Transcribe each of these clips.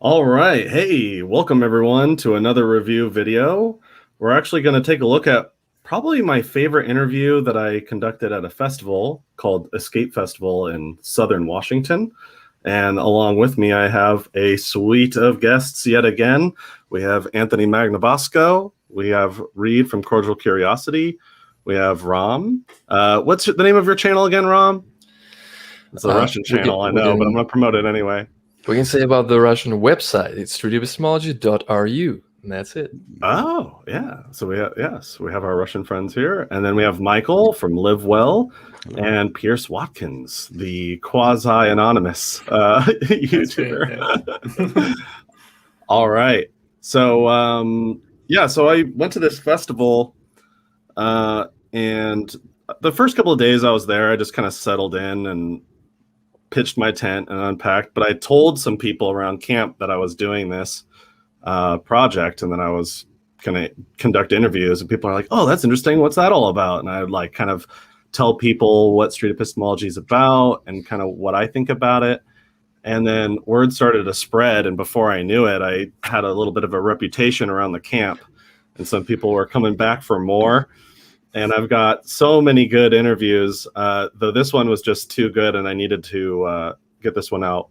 All right. Hey, welcome everyone to another review video. We're actually going to take a look at probably my favorite interview that I conducted at a festival called Escape Festival in Southern Washington. And along with me, I have a suite of guests yet again. We have Anthony Magnabosco. We have Reid from Cordial Curiosity. We have Ram. What's the name of your channel again, Ram? It's a Russian channel, I know, but I'm going to promote it anyway. We can say about the Russian website. It's Epistemology.ru, and that's it. Oh, yeah. So we have our Russian friends here, and then we have Michael from Live Well, and Pierce Watkins, the quasi-anonymous YouTuber. All right. So so I went to this festival, and the first couple of days I was there, I just kind of settled in and pitched my tent and unpacked, but I told some people around camp that I was doing this project and then I was going to conduct interviews, and people are like, oh, that's interesting. What's that all about? And I would like kind of tell people what street epistemology is about and kind of what I think about it. And then word started to spread. And before I knew it, I had a little bit of a reputation around the camp, and some people were coming back for more. And I've got so many good interviews, though this one was just too good and I needed to get this one out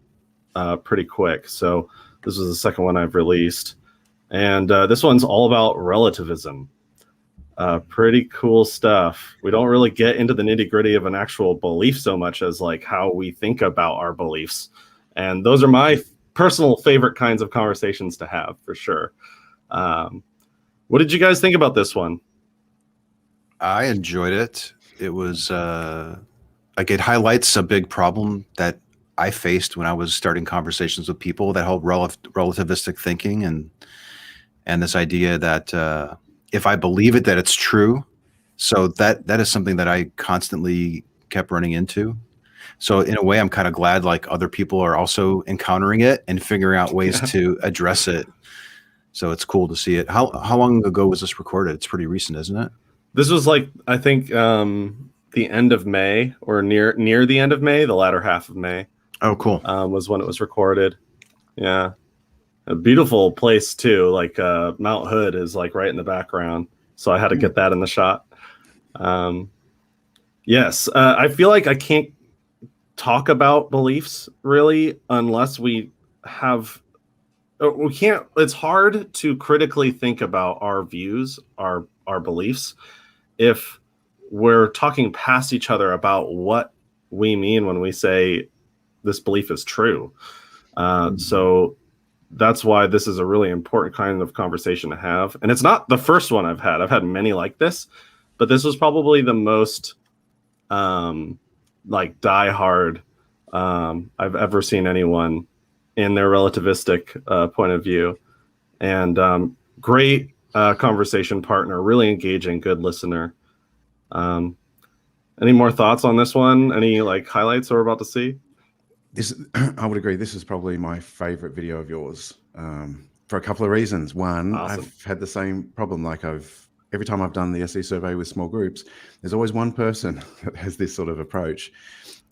pretty quick. So this was the second one I've released. And this one's all about relativism. Pretty cool stuff. We don't really get into the nitty-gritty of an actual belief so much as like how we think about our beliefs. And those are my personal favorite kinds of conversations to have, for sure. What did you guys think about this one? I enjoyed it. It was like it highlights a big problem that I faced when I was starting conversations with people, that whole relativistic thinking and this idea that if I believe it, that it's true. So that is something that I constantly kept running into. So in a way, I'm kind of glad like other people are also encountering it and figuring out ways to address it. So it's cool to see it. How long ago was this recorded? It's pretty recent, isn't it? This was like, I think, the end of May, or near the end of May, the latter half of May. Oh, cool. Was when it was recorded. Yeah. A beautiful place too. Like Mount Hood is like right in the background. So I had to get that in the shot. Yes. I feel like I can't talk about beliefs really unless we can't, it's hard to critically think about our views, our beliefs, if we're talking past each other about what we mean when we say this belief is true. So that's why this is a really important kind of conversation to have. And it's not the first one I've had. I've had many like this, but this was probably the most like diehard I've ever seen anyone in their relativistic point of view. And great conversation partner, really engaging, good listener. Any more thoughts on this one? Any like highlights we're about to see? I would agree. This is probably my favorite video of yours for a couple of reasons. One, awesome. I've had the same problem. Like every time I've done the SE survey with small groups, there's always one person that has this sort of approach,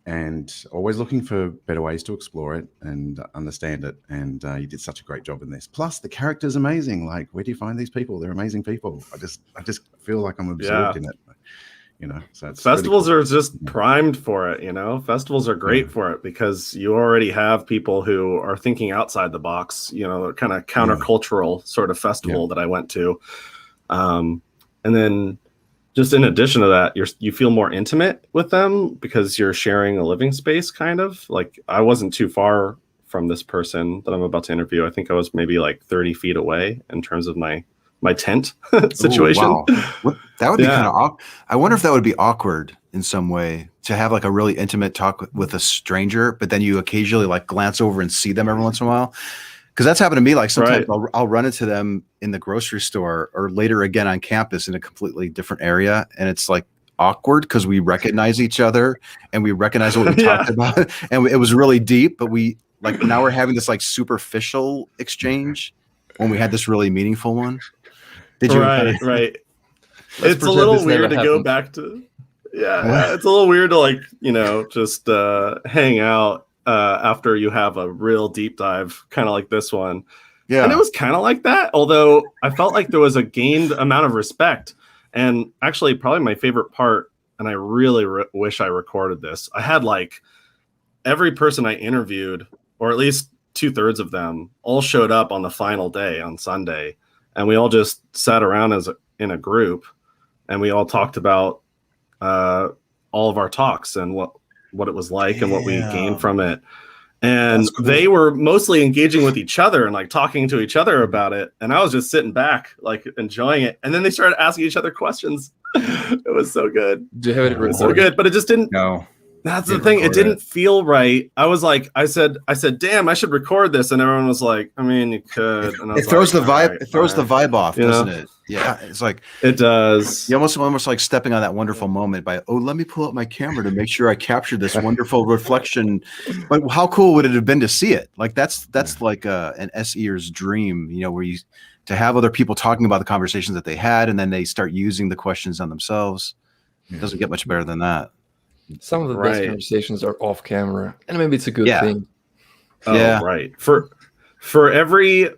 and always looking for better ways to explore it and understand it. And you did such a great job in this. Plus, the character's amazing. Like, where do you find these people? They're amazing people. I just feel like I'm absorbed in it. You know, so it's festivals really cool. Are just primed for it. You know, festivals are great for it because you already have people who are thinking outside the box. You know, kind of countercultural sort of festival that I went to, and then just in addition to that, you feel more intimate with them because you're sharing a living space. Kind of like I wasn't too far from this person that I'm about to interview. I think I was maybe like 30 feet away in terms of my tent situation. Ooh, wow. That would be kind of I wonder if that would be awkward in some way to have like a really intimate talk with a stranger, but then you occasionally like glance over and see them every once in a while. Because that's happened to me. Like sometimes I'll run into them in the grocery store or later again on campus in a completely different area. And it's like awkward because we recognize each other and we recognize what we talked about. And it was really deep, but now we're having this like superficial exchange when we had this really meaningful one. Did you? Right. It's a little weird to go back to. Yeah, it's a little weird to like, just hang out after you have a real deep dive, kind of like this one. Yeah. And it was kind of like that, although I felt like there was a gained amount of respect. And actually, probably my favorite part, and I really wish I recorded this, I had like every person I interviewed, or at least 2/3 of them, all showed up on the final day on Sunday. And we all just sat around in a group, and we all talked about all of our talks and what it was like and what we gained from it. And Cool. they were mostly engaging with each other and like talking to each other about it. And I was just sitting back, like enjoying it. And then they started asking each other questions. It was so good. Do you have it It was so recorded? good, but it just didn't. No. That's the thing. It record didn't feel right. I was like, I said, damn, I should record this. And everyone was like, I mean, you could. And I was It throws like, the vibe. "All right, It throws the fine." vibe off, You know? doesn't it? Yeah, it's like It does. you almost like stepping on that wonderful moment by, oh, let me pull up my camera to make sure I captured this wonderful reflection. But how cool would it have been to see it? Like that's like an SEer's dream, you know, where you to have other people talking about the conversations that they had, and then they start using the questions on themselves. It doesn't get much better than that. Some of the best Right. conversations are off camera, and maybe it's a good Yeah. thing. Oh, Yeah. right. For every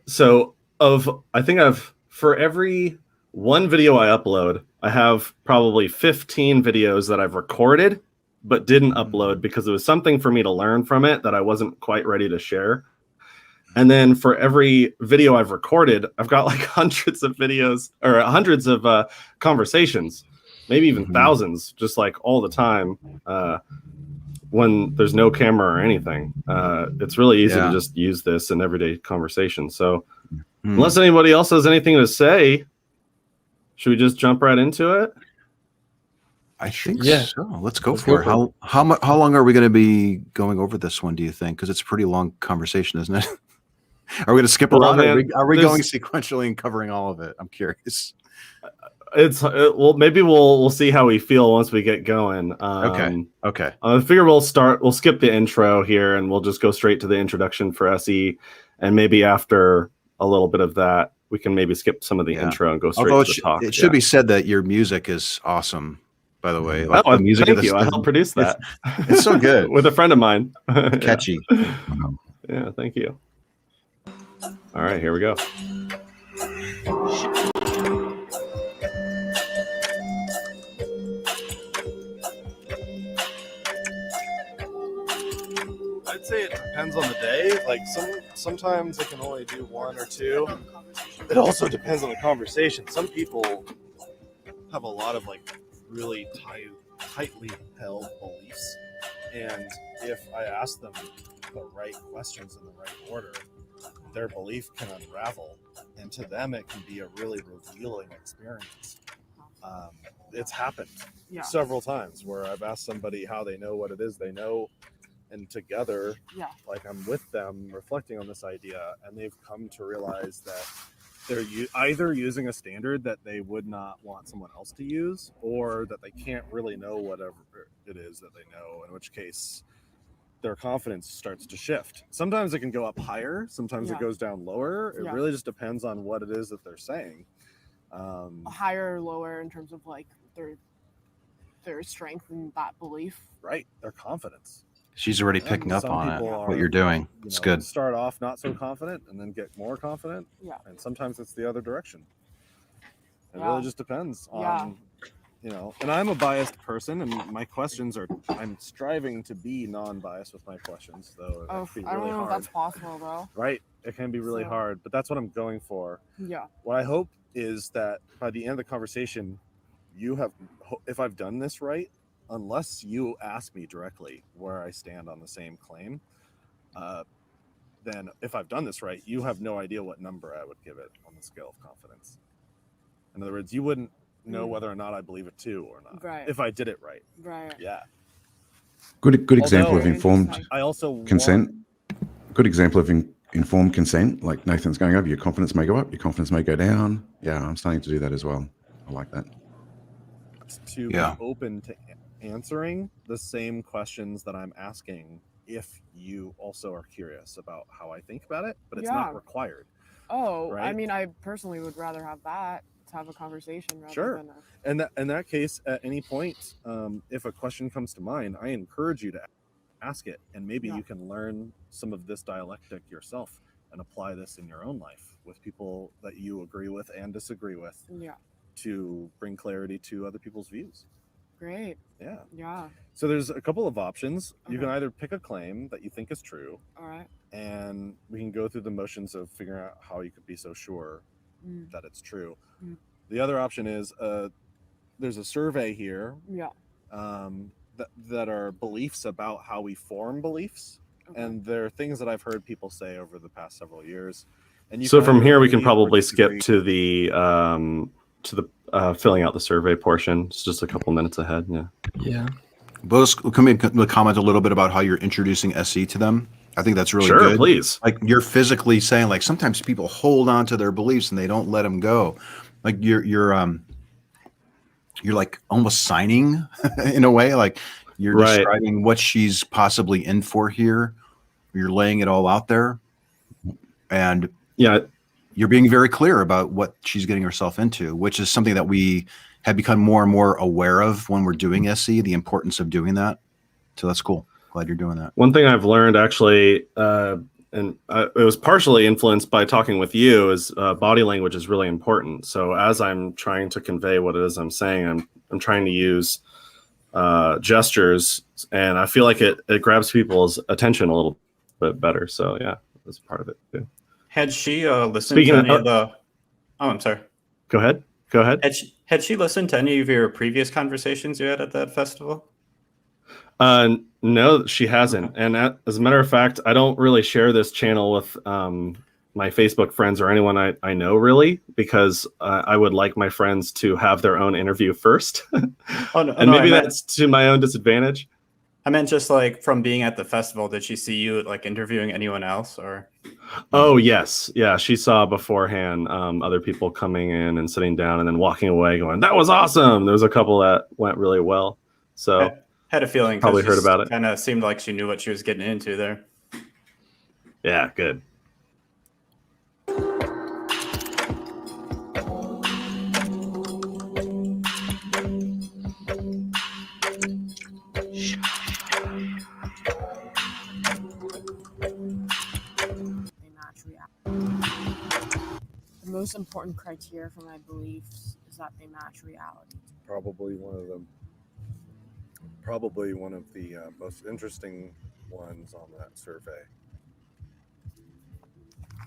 for every one video I upload, I have probably 15 videos that I've recorded but didn't upload because it was something for me to learn from it that I wasn't quite ready to share. And then for every video I've recorded, I've got like hundreds of videos or hundreds of conversations, maybe even thousands, just like all the time. When there's no camera or anything, it's really easy to just use this in everyday conversation. So unless anybody else has anything to say, should we just jump right into it? I think Yeah. so. Let's go Let's for go it. How long are we going to be going over this one, do you think? Because it's a pretty long conversation, isn't it? Are we going to skip Well, around? man, Are we there's- going sequentially and covering all of it? I'm curious. Well, maybe we'll see how we feel once we get going. Okay. I figure we'll skip the intro here and we'll just go straight to the introduction for SE, and maybe after a little bit of that, we can maybe skip some of the intro and go straight Although to the talk. it should be said that your music is awesome, by the way. Like Oh, the music thank of you. I helped produce that. It's so good. With a friend of mine. Catchy. Yeah, thank you. All right, here we go. I'd say it depends on the day. Like sometimes I can only do one or two. It also depends on the conversation. Some people have a lot of like really tightly held beliefs, and if I ask them the right questions in the right order, their belief can unravel, and to them it can be a really revealing experience. It's happened several times where I've asked somebody how they know what it is they know, and together, like I'm with them reflecting on this idea, and they've come to realize that they're either using a standard that they would not want someone else to use, or that they can't really know whatever it is that they know, in which case their confidence starts to shift. Sometimes it can go up higher, sometimes it goes down lower. It really just depends on what it is that they're saying. Higher or lower in terms of like their strength in that belief. Right, their confidence. She's already picking up Some on it, people what you're doing. It's good. Start off not so confident and then get more confident. Yeah. And sometimes it's the other direction. It Yeah. really just depends on, and I'm a biased person, and my questions I'm striving to be non-biased with my questions, though. Oh, It can be I don't really know if hard. that's possible though. Right. It can be really So- hard, but that's what I'm going for. Yeah. What I hope is that by the end of the conversation, if I've done this right, unless you ask me directly where I stand on the same claim, then if I've done this right, you have no idea what number I would give it on the scale of confidence. In other words, you wouldn't know whether or not I believe it too or not. Right. If I did it right. Right. Yeah. Good example of Although- informed I also consent. Good example of informed consent. Like Nathan's going over, your confidence may go up, your confidence may go down. Yeah, I'm starting to do that as well. I like that. to be open to answering the same questions that I'm asking if you also are curious about how I think about it, but it's not required. Oh, I Right? mean, I personally would rather have that to have a conversation rather Sure. than a... And in that case, at any point, if a question comes to mind, I encourage you to ask it, and maybe Yeah. you can learn some of this dialectic yourself and apply this in your own life with people that you agree with and disagree with Yeah. to bring clarity to other people's views. Great. Yeah. Yeah. So there's a couple of options. You can Okay. either pick a claim that you think is true, All right. and we can go through the motions of figuring out how you could be so sure Mm. that it's true. Mm. The other option is there's a survey here Yeah. that are beliefs about how we form beliefs. Okay. And there are things that I've heard people say over the past several years. And you So can from either here, we can agree or probably skip disagree. to the filling out the survey portion. It's just a couple minutes ahead. Yeah. Yeah. Both come in comment a little bit about how you're introducing SE to them. I think that's really Sure, good. please. Like you're physically saying, like sometimes people hold on to their beliefs and they don't let them go. Like you're like almost signing in a way, like you're Right. describing what she's possibly in for here. You're laying it all out there, and Yeah. you're being very clear about what she's getting herself into, which is something that we have become more and more aware of when we're doing SE, the importance of doing that. So that's cool. Glad you're doing that. One thing I've learned actually, it was partially influenced by talking with you, is body language is really important. So as I'm trying to convey what it is I'm saying, I'm trying to use gestures, and I feel like it grabs people's attention a little bit better. So yeah, that's part of it too. Had she listened Speaking to of- any of the? Oh, I'm sorry. Go ahead. Had she listened to any of your previous conversations you had at that festival? No, she hasn't. Okay. And as a matter of fact, I don't really share this channel with my Facebook friends or anyone I know really, because I would like my friends to have their own interview first. Oh, no, And maybe that's to my own disadvantage. I meant just like from being at the festival. Did she see you like interviewing anyone else, or? Oh, yes. Yeah, she saw beforehand other people coming in and sitting down and then walking away going, that was awesome. There was a couple that went really well. So Had a feeling. Probably heard about it. Kind of seemed like she knew what she was getting into there. yeah, good. They match reality. The most important criteria for my beliefs is that they match reality. Probably one of them. Probably one of the most interesting ones on that survey.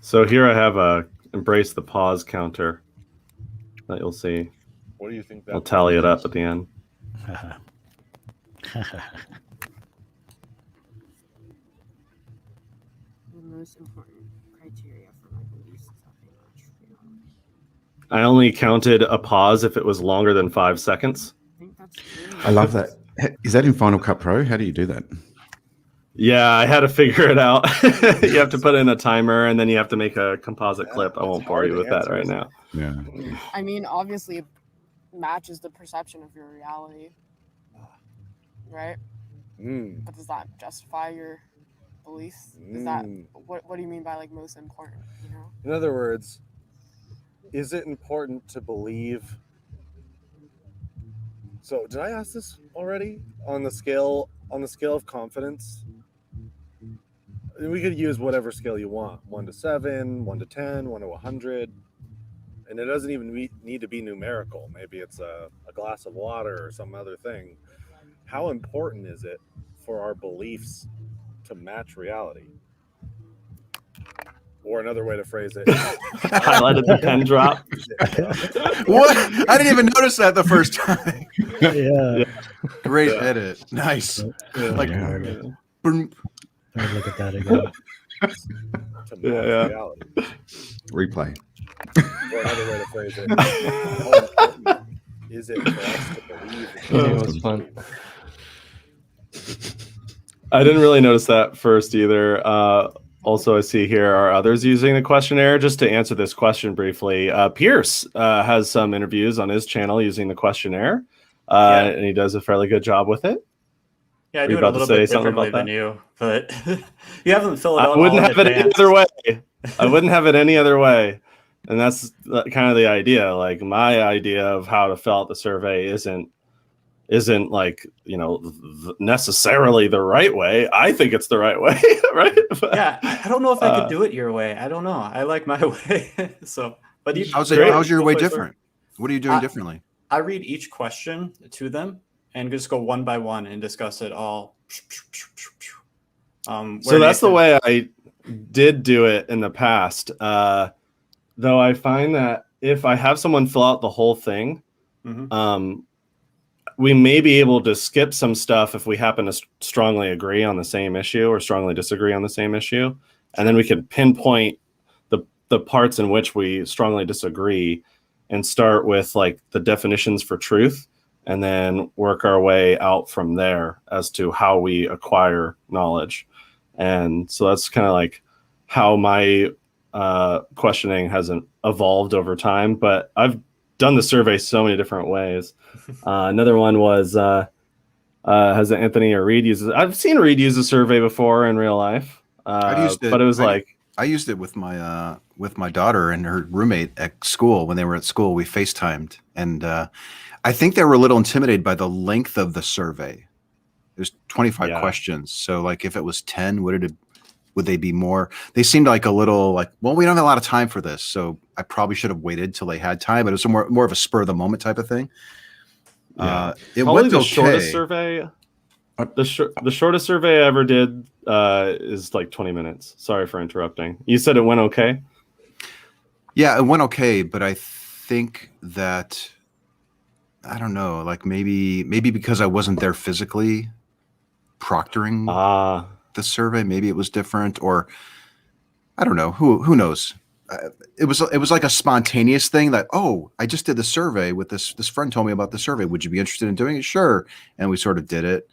So here I have a embrace the pause counter that you'll see. What do you think that? I'll tally it up at the end. The most important criteria for my beliefs is that they match reality. I only counted a pause if it was longer than 5 seconds. I think that's true. I love that. Is that in Final Cut Pro? How do you do that? Yeah, I had to figure it out. You have to put in a timer and then you have to make a composite clip. I that's won't bore hard you to with that answer, right isn't now. Yeah. I mean, obviously, it matches the perception of your reality, right? But does that justify your beliefs? Is that what do you mean by like most important? You know? In other words, is it important to believe? So did I ask this already? On the scale of confidence, we could use whatever scale you want: 1 to 7, 1 to 10, 1 to 100, and it doesn't even need to be numerical. Maybe it's a glass of water or some other thing. How important is it for our beliefs to match reality? Or another way to phrase it. Highlighted the pen drop. What? I didn't even notice that the first time. Yeah. Great Yeah. edit. Nice. Yeah. Like, Yeah. boom. I'll look at that again. To match Yeah. reality. Replay. Or another way to phrase it. How important is it for us to believe in Yeah, it was fun. I didn't really notice that first either. Also, I see here are others using the questionnaire. Just to answer this question briefly, Pierce has some interviews on his channel using the questionnaire, and he does a fairly good job with it. Yeah, I Were do you it a about to little say bit something differently about than you, but you haven't filled it I out. wouldn't all have in it any advance. other way. I wouldn't have it any other way. And that's kind of the idea. Like my idea of how to fill out the survey isn't isn't like, necessarily the right way. I think it's the right way, right? Yeah, I don't know if I could do it your way. I don't know. I like my way. So, but How's your way different? What are you doing differently? I read each question to them and just go one by one and discuss it all. So that's the way I did do it in the past. Though I find that if I have someone fill out the whole thing, we may be able to skip some stuff if we happen to strongly agree on the same issue or strongly disagree on the same issue. And then we can pinpoint the parts in which we strongly disagree and start with like the definitions for truth and then work our way out from there as to how we acquire knowledge. And so that's kind of like how my questioning hasn't evolved over time, but I've done the survey so many different ways. Another one was has Anthony or Reid used it? I've seen Reid use a survey before in real life, but it was I used it with my daughter and her roommate at school. When they were at school, we FaceTimed, and I think they were a little intimidated by the length of the survey. There's 25 questions, so like if it was 10, would they be more? They seemed like a little like, well, we don't have a lot of time for this, so I probably should have waited till they had time. But it was more of a spur of the moment type of thing. It probably the shortest survey. The shortest survey I ever did is like 20 minutes. Sorry for interrupting. You said it went okay? Yeah, it went okay, but I think that I don't know, like maybe because I wasn't there physically proctoring the survey, maybe it was different, or I don't know. Who knows? It was like a spontaneous thing that, oh, I just did the survey with this friend told me about the survey. Would you be interested in doing it? Sure. And we sort of did it.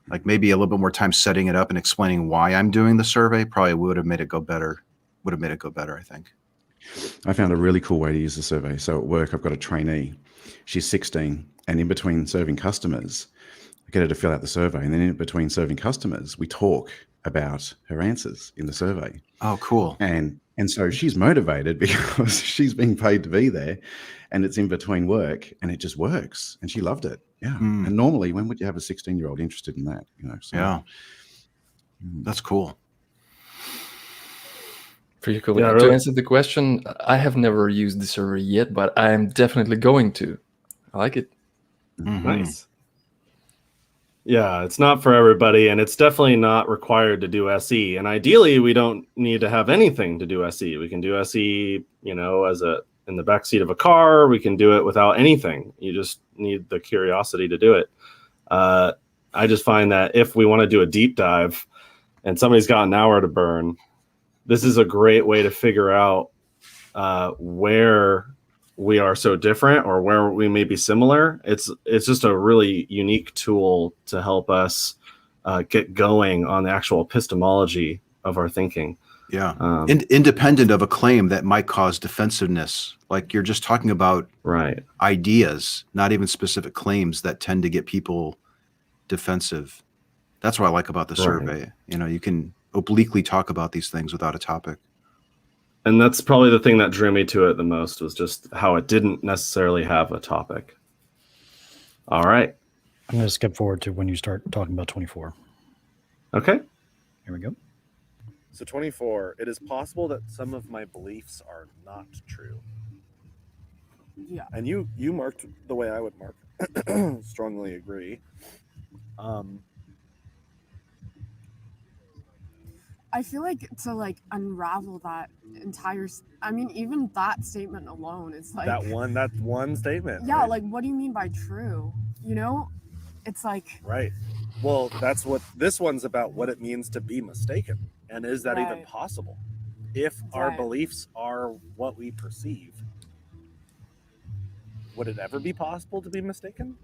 Like maybe a little bit more time setting it up and explaining why I'm doing the survey probably would have made it go better. I think. I found a really cool way to use the survey. So at work, I've got a trainee. She's 16, and in between serving customers, I get her to fill out the survey. And then in between serving customers, we talk about her answers in the survey. Oh, cool. And so she's motivated because she's being paid to be there, and it's in between work, and it just works. And she loved it. Yeah. And normally, when would you have a 16-year-old interested in that? So, yeah. That's cool. Pretty cool. To answer the question, I have never used the survey yet, but I am definitely going to. I like it. Nice. Yeah, it's not for everybody, and it's definitely not required to do SE. And ideally, we don't need to have anything to do SE. We can do SE, as in the backseat of a car. We can do it without anything. You just need the curiosity to do it. I just find that if we want to do a deep dive, and somebody's got an hour to burn, this is a great way to figure out where we are so different or where we may be similar. It's just a really unique tool to help us get going on the actual epistemology of our thinking. Yeah. Independent of a claim that might cause defensiveness. Like you're just talking about ideas, not even specific claims that tend to get people defensive. That's what I like about the survey. You can obliquely talk about these things without a topic. And that's probably the thing that drew me to it the most, was just how it didn't necessarily have a topic. All right. I'm going to skip forward to when you start talking about 24. Okay. Here we go. So 24, it is possible that some of my beliefs are not true. Yeah. And you marked the way I would mark. Strongly agree. I feel like to unravel that entire, even that statement alone is like that one statement. Yeah, right? like what do you mean by true? It's like right. Well, that's what this one's about. What it means to be mistaken, and is that even possible? If our beliefs are what we perceive, would it ever be possible to be mistaken?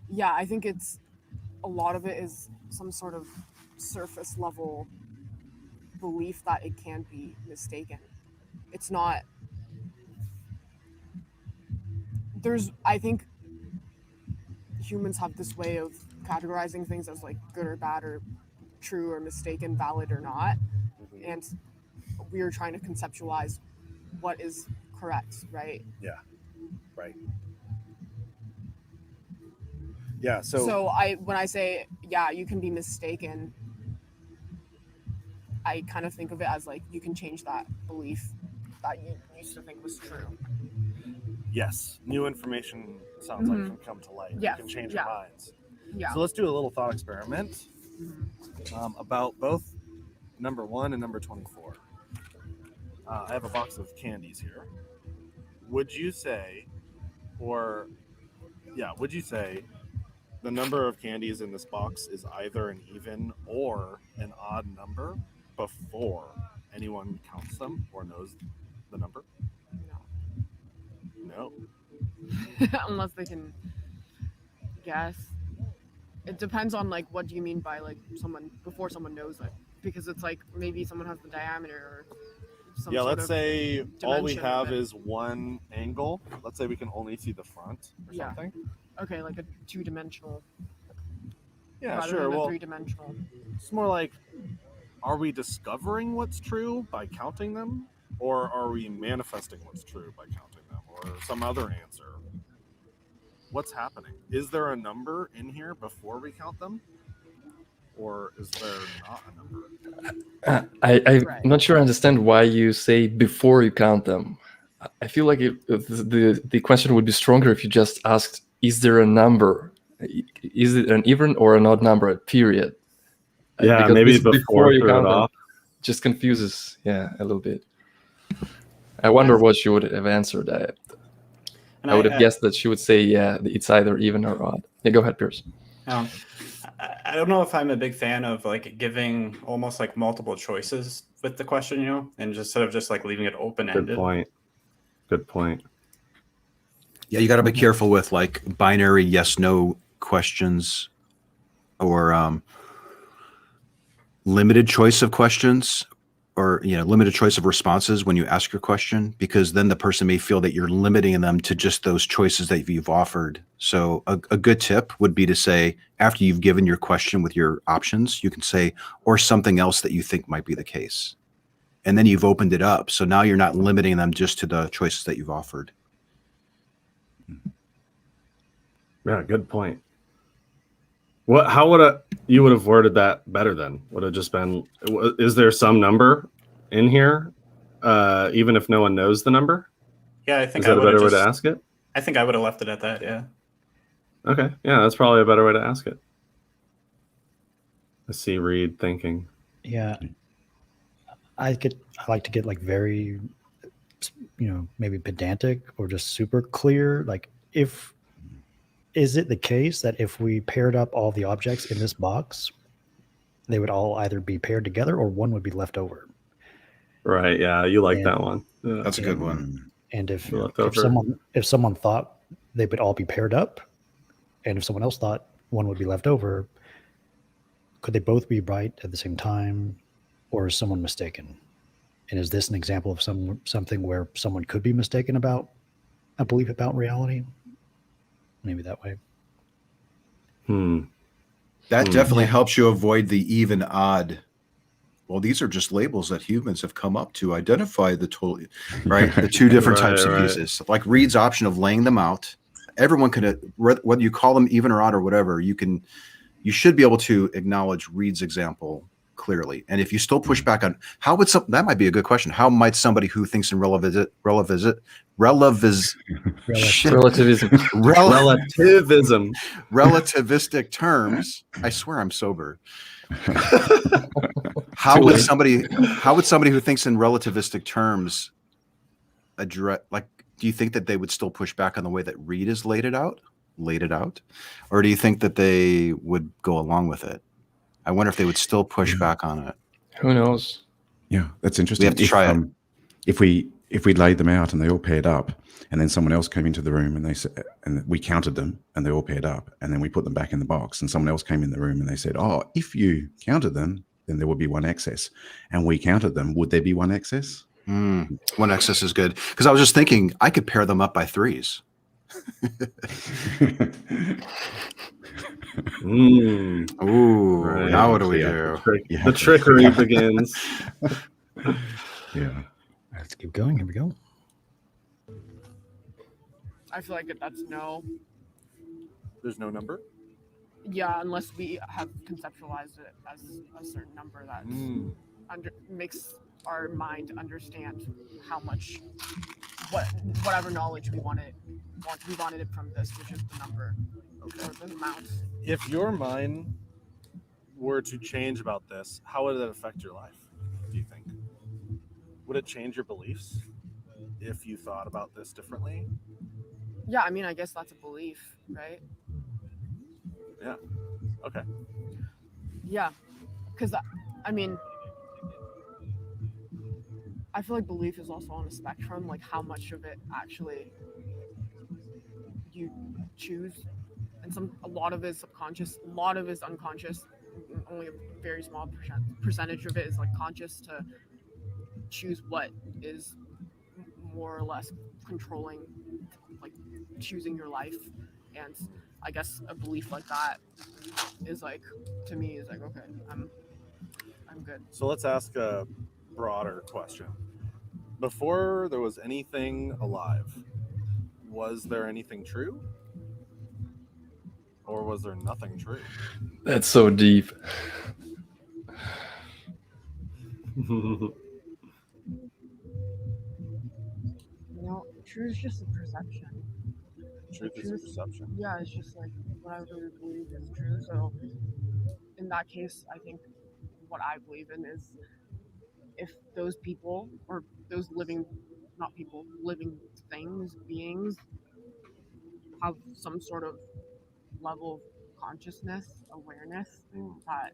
Yeah, I think a lot of it is some sort of surface level belief that it can be mistaken. It's not. I think humans have this way of categorizing things as like good or bad or true or mistaken, valid or not. And we are trying to conceptualize what is correct, right? Yeah. Right. Yeah. So when I say, yeah, you can be mistaken, I kind of think of it as like you can change that belief that you used to think was true. Yes, new information sounds like can come to light. Yes, You can change your minds. Yeah. So let's do a little thought experiment about both number 1 and number 24. I have a box of candies here. Would you say the number of candies in this box is either an even or an odd number before anyone counts them or knows the number? No. Unless they can guess. It depends on like what do you mean by like someone before someone knows it, because it's like maybe someone has the diameter or some sort let's of say all we dimension of have it. is one angle. Let's say we can only see the front or something. Okay, like a 2-dimensional. Yeah, rather sure. Than Well, a 3-dimensional. it's more like, are we discovering what's true by counting them, or are we manifesting what's true by counting them, or some other answer? What's happening? Is there a number in here before we count them, or is there not a number? I'm not sure I understand why you say before you count them. I feel like the question would be stronger if you just asked, is there a number? Is it an even or an odd number, period? Yeah, because maybe this before you threw count it them off. just confuses, a little bit. I wonder what she would have answered. I would have guessed that she would say, it's either even or odd. Yeah, go ahead, Pierce. I don't know if I'm a big fan of like giving almost like multiple choices with the question, and just sort of just like leaving it open-ended. Good point. Yeah, you got to be careful with like binary yes/no questions or limited choice of questions or limited choice of responses when you ask your question, because then the person may feel that you're limiting them to just those choices that you've offered. So a good tip would be to say, after you've given your question with your options, you can say, or something else that you think might be the case. And then you've opened it up. So now you're not limiting them just to the choices that you've offered. Yeah, good point. How would you would have worded that better then? Would have just been, is there some number in here, even if no one knows the number? Yeah, I think is that a better way to ask it? I think I would have left it at that. Yeah. Okay, yeah, that's probably a better way to ask it. I see Reid thinking. Yeah, I like to get like very, maybe pedantic or just super clear. Like, is it the case that if we paired up all the objects in this box, they would all either be paired together or one would be left over? Right. Yeah, you like that one. Yeah. That's a good one. And if someone thought they would all be paired up, and if someone else thought one would be left over, could they both be right at the same time, or is someone mistaken? And is this an example of something where someone could be mistaken about a belief about reality? Maybe that way. That definitely helps you avoid the even odd. Well, these are just labels that humans have come up to identify the total, right? The two different types of pieces. Like Reid's option of laying them out. Everyone can, whether you call them even or odd or whatever, you should be able to acknowledge Reid's example clearly. And if you still push back on that might be a good question. How might somebody who thinks in relativism relativistic terms, I swear I'm sober. How would somebody who thinks in relativistic terms address, like, do you think that they would still push back on the way that Reid has laid it out? Or do you think that they would go along with it? I wonder if they would still push back on it. Who knows? Yeah, that's interesting. We have to try it. If we laid them out and they all paired up, and then someone else came into the room and they said, and we counted them and they all paired up, and then we put them back in the box, and someone else came in the room and they said, "Oh, if you counted them, then there would be one excess," and we counted them, would there be one excess? One excess is good, because I was just thinking I could pair them up by threes. Ooh, right. Now what do we do? The trickery begins. Yeah. Let's keep going. Here we go. I feel like that's no. There's no number? Yeah, unless we have conceptualized it as a certain number that makes our mind understand how much, whatever knowledge we wanted it from this, which is the number or the amount. If your mind were to change about this, how would it affect your life, do you think? Would it change your beliefs if you thought about this differently? Yeah, I mean, I guess that's a belief, right? Yeah. Okay. Yeah, because I mean, I feel like belief is also on a spectrum, like how much of it actually you choose, and a lot of it is subconscious, a lot of it is unconscious. Only a very small percentage of it is like conscious to choose what is more or less controlling, like choosing your life. And I guess a belief like that is like, to me, is like, okay, I'm good. So let's ask a broader question. Before there was anything alive, was there anything true? Or was there nothing true? That's so deep. Truth is just a perception. Truth is a perception. Yeah, it's just like what I really believe is true. So in that case, I think what I believe in is if those people or those living things, beings, have some sort of level of consciousness, awareness that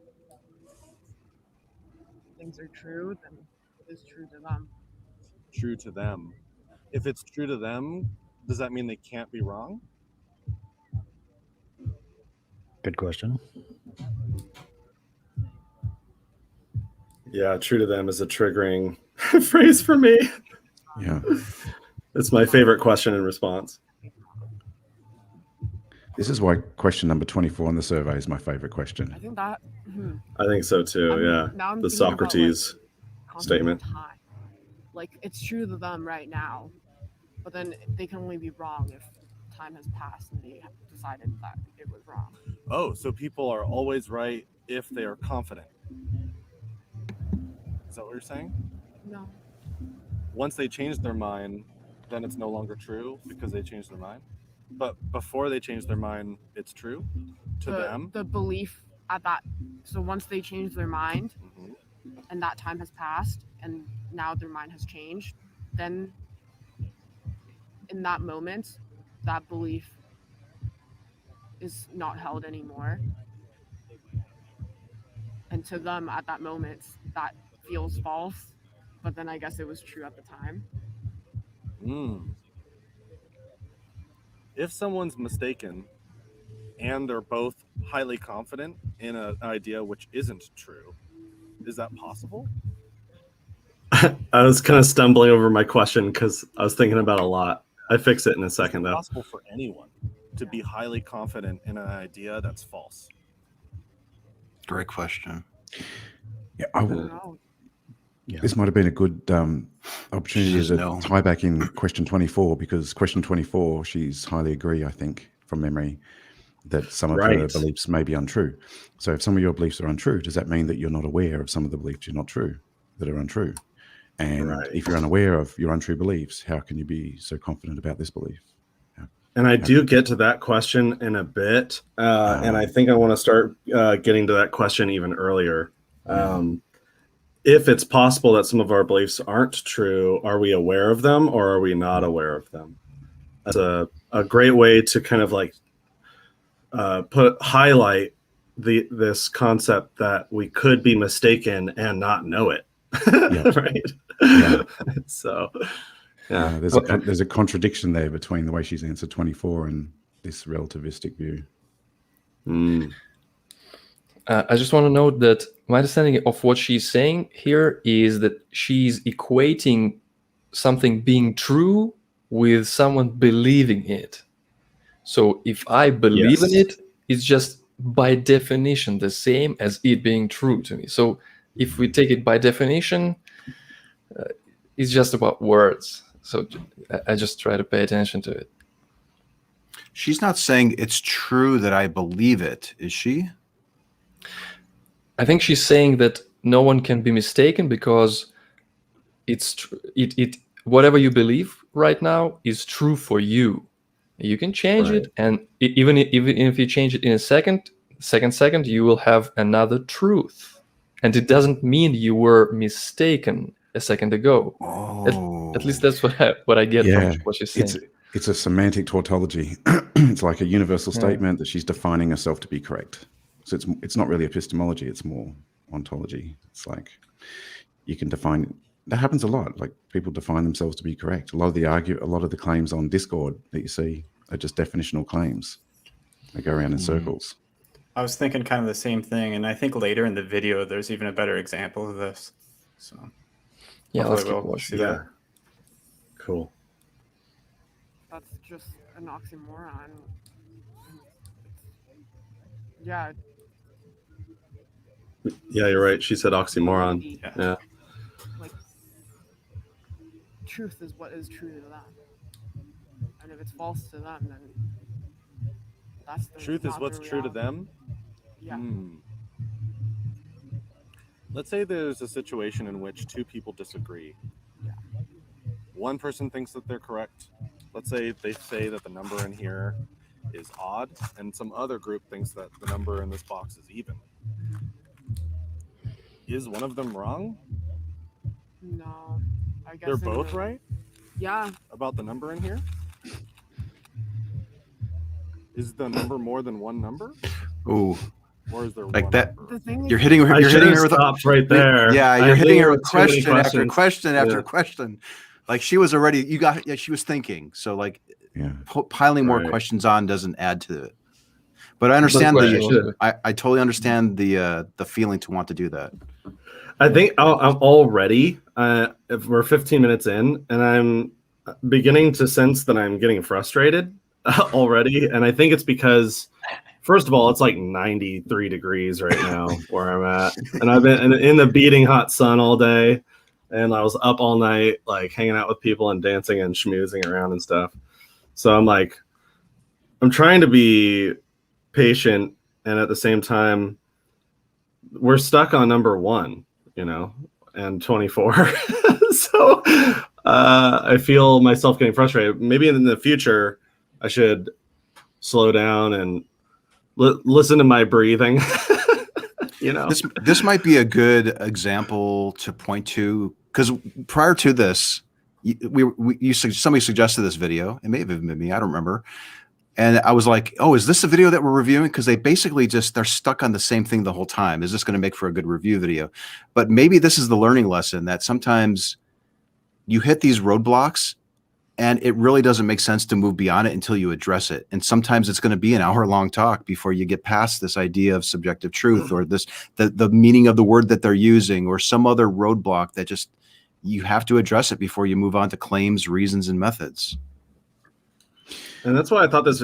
things are true, then it is true to them. True to them. If it's true to them, does that mean they can't be wrong? Good question. Yeah, true to them is a triggering phrase for me. Yeah. It's my favorite question and response. This is why question number 24 on the survey is my favorite question. I think that. I think so too. Now yeah, I'm the thinking about, Socrates like, statement. Time. Like it's true to them right now, but then they can only be wrong if time has passed and they have decided that it was wrong. Oh, so people are always right if they are confident. Is that what you're saying? No. Once they change their mind, then it's no longer true because they changed their mind. But before they change their mind, it's true to them. The belief at that. So once they change their mind, and that time has passed, and now their mind has changed, then in that moment, that belief is not held anymore. And to them at that moment, that feels false, but then I guess it was true at the time. If someone's mistaken and they're both highly confident in an idea which isn't true, is that possible? I was kind of stumbling over my question because I was thinking about a lot. I fix it in a second, though. Is it possible for anyone to be highly confident in an idea that's false? Great question. Yeah, Yeah. This might have been a good opportunity to No. tie back in question 24, because question 24, she's highly agree, I think, from memory, that some of her beliefs may be untrue. So if some of your beliefs are untrue, does that mean that you're not aware of some of the beliefs that are untrue? And if you're unaware of your untrue beliefs, how can you be so confident about this belief? And I do get to that question in a bit. And I think I want to start getting to that question even earlier. If it's possible that some of our beliefs aren't true, are we aware of them or are we not aware of them? That's a great way to kind of like highlight this concept that we could be mistaken and not know it. Right? Yeah. So, there's a contradiction there between the way she's answered 24 and this relativistic view. I just want to note that my understanding of what she's saying here is that she's equating something being true with someone believing it. So if I believe in it, it's just by definition the same as it being true to me. So if we take it by definition, it's just about words. So I just try to pay attention to it. She's not saying it's true that I believe it, is she? I think she's saying that no one can be mistaken because whatever you believe right now is true for you. You can change it, and even if you change it in a second, you will have another truth, and it doesn't mean you were mistaken a second ago. At least that's what I get from what she's saying. It's a semantic tautology. It's like a universal statement that she's defining herself to be correct. So it's not really epistemology, it's more ontology. It's like you can define. That happens a lot. Like people define themselves to be correct. A lot of the claims on Discord that you see are just definitional claims. They go around in circles. I was thinking kind of the same thing, and I think later in the video there's even a better example of this. So yeah, let's keep we'll watching. see that. Cool. That's just an oxymoron. Yeah. Yeah, you're right. She said oxymoron. Yeah. Like, truth is what is true to them, and if it's false to them, then that's the Truth is not what's the true to reality. them. Yeah. Let's say there's a situation in which two people disagree. Yeah. One person thinks that they're correct. Let's say they say that the number in here is odd, and some other group thinks that the number in this box is even. Is one of them wrong? No, I guess They're both right Yeah. about the number in here? Is the number more than one number? Ooh, Or is there like one that. number? The thing is, You're hitting her. I You're should hitting have her with stopped right there. Yeah, I you're hitting her with too many question after questions. question after Yeah. question. Like she was already. She was thinking. So like, piling more Right. questions on doesn't add to it. But I understand question. I totally understand the feeling to want to do that. I think I'm already, if we're 15 minutes in, and I'm beginning to sense that I'm getting frustrated already. And I think it's because, first of all, it's like 93 degrees right now where I'm at. And I've been in the beating hot sun all day. And I was up all night, like hanging out with people and dancing and schmoozing around and stuff. So I'm trying to be patient. And at the same time, we're stuck on number 1. And 24. So I feel myself getting frustrated. Maybe in the future, I should slow down and listen to my breathing. This might be a good example to point to, because prior to this, somebody suggested this video. It may have been me. I don't remember. And I was like, oh, is this a video that we're reviewing? Because they basically they're stuck on the same thing the whole time. Is this going to make for a good review video? But maybe this is the learning lesson that sometimes you hit these roadblocks and it really doesn't make sense to move beyond it until you address it. And sometimes it's going to be an hour-long talk before you get past this idea of subjective truth or the meaning of the word that they're using or some other roadblock that you have to address it before you move on to claims, reasons, and methods. And that's why I thought this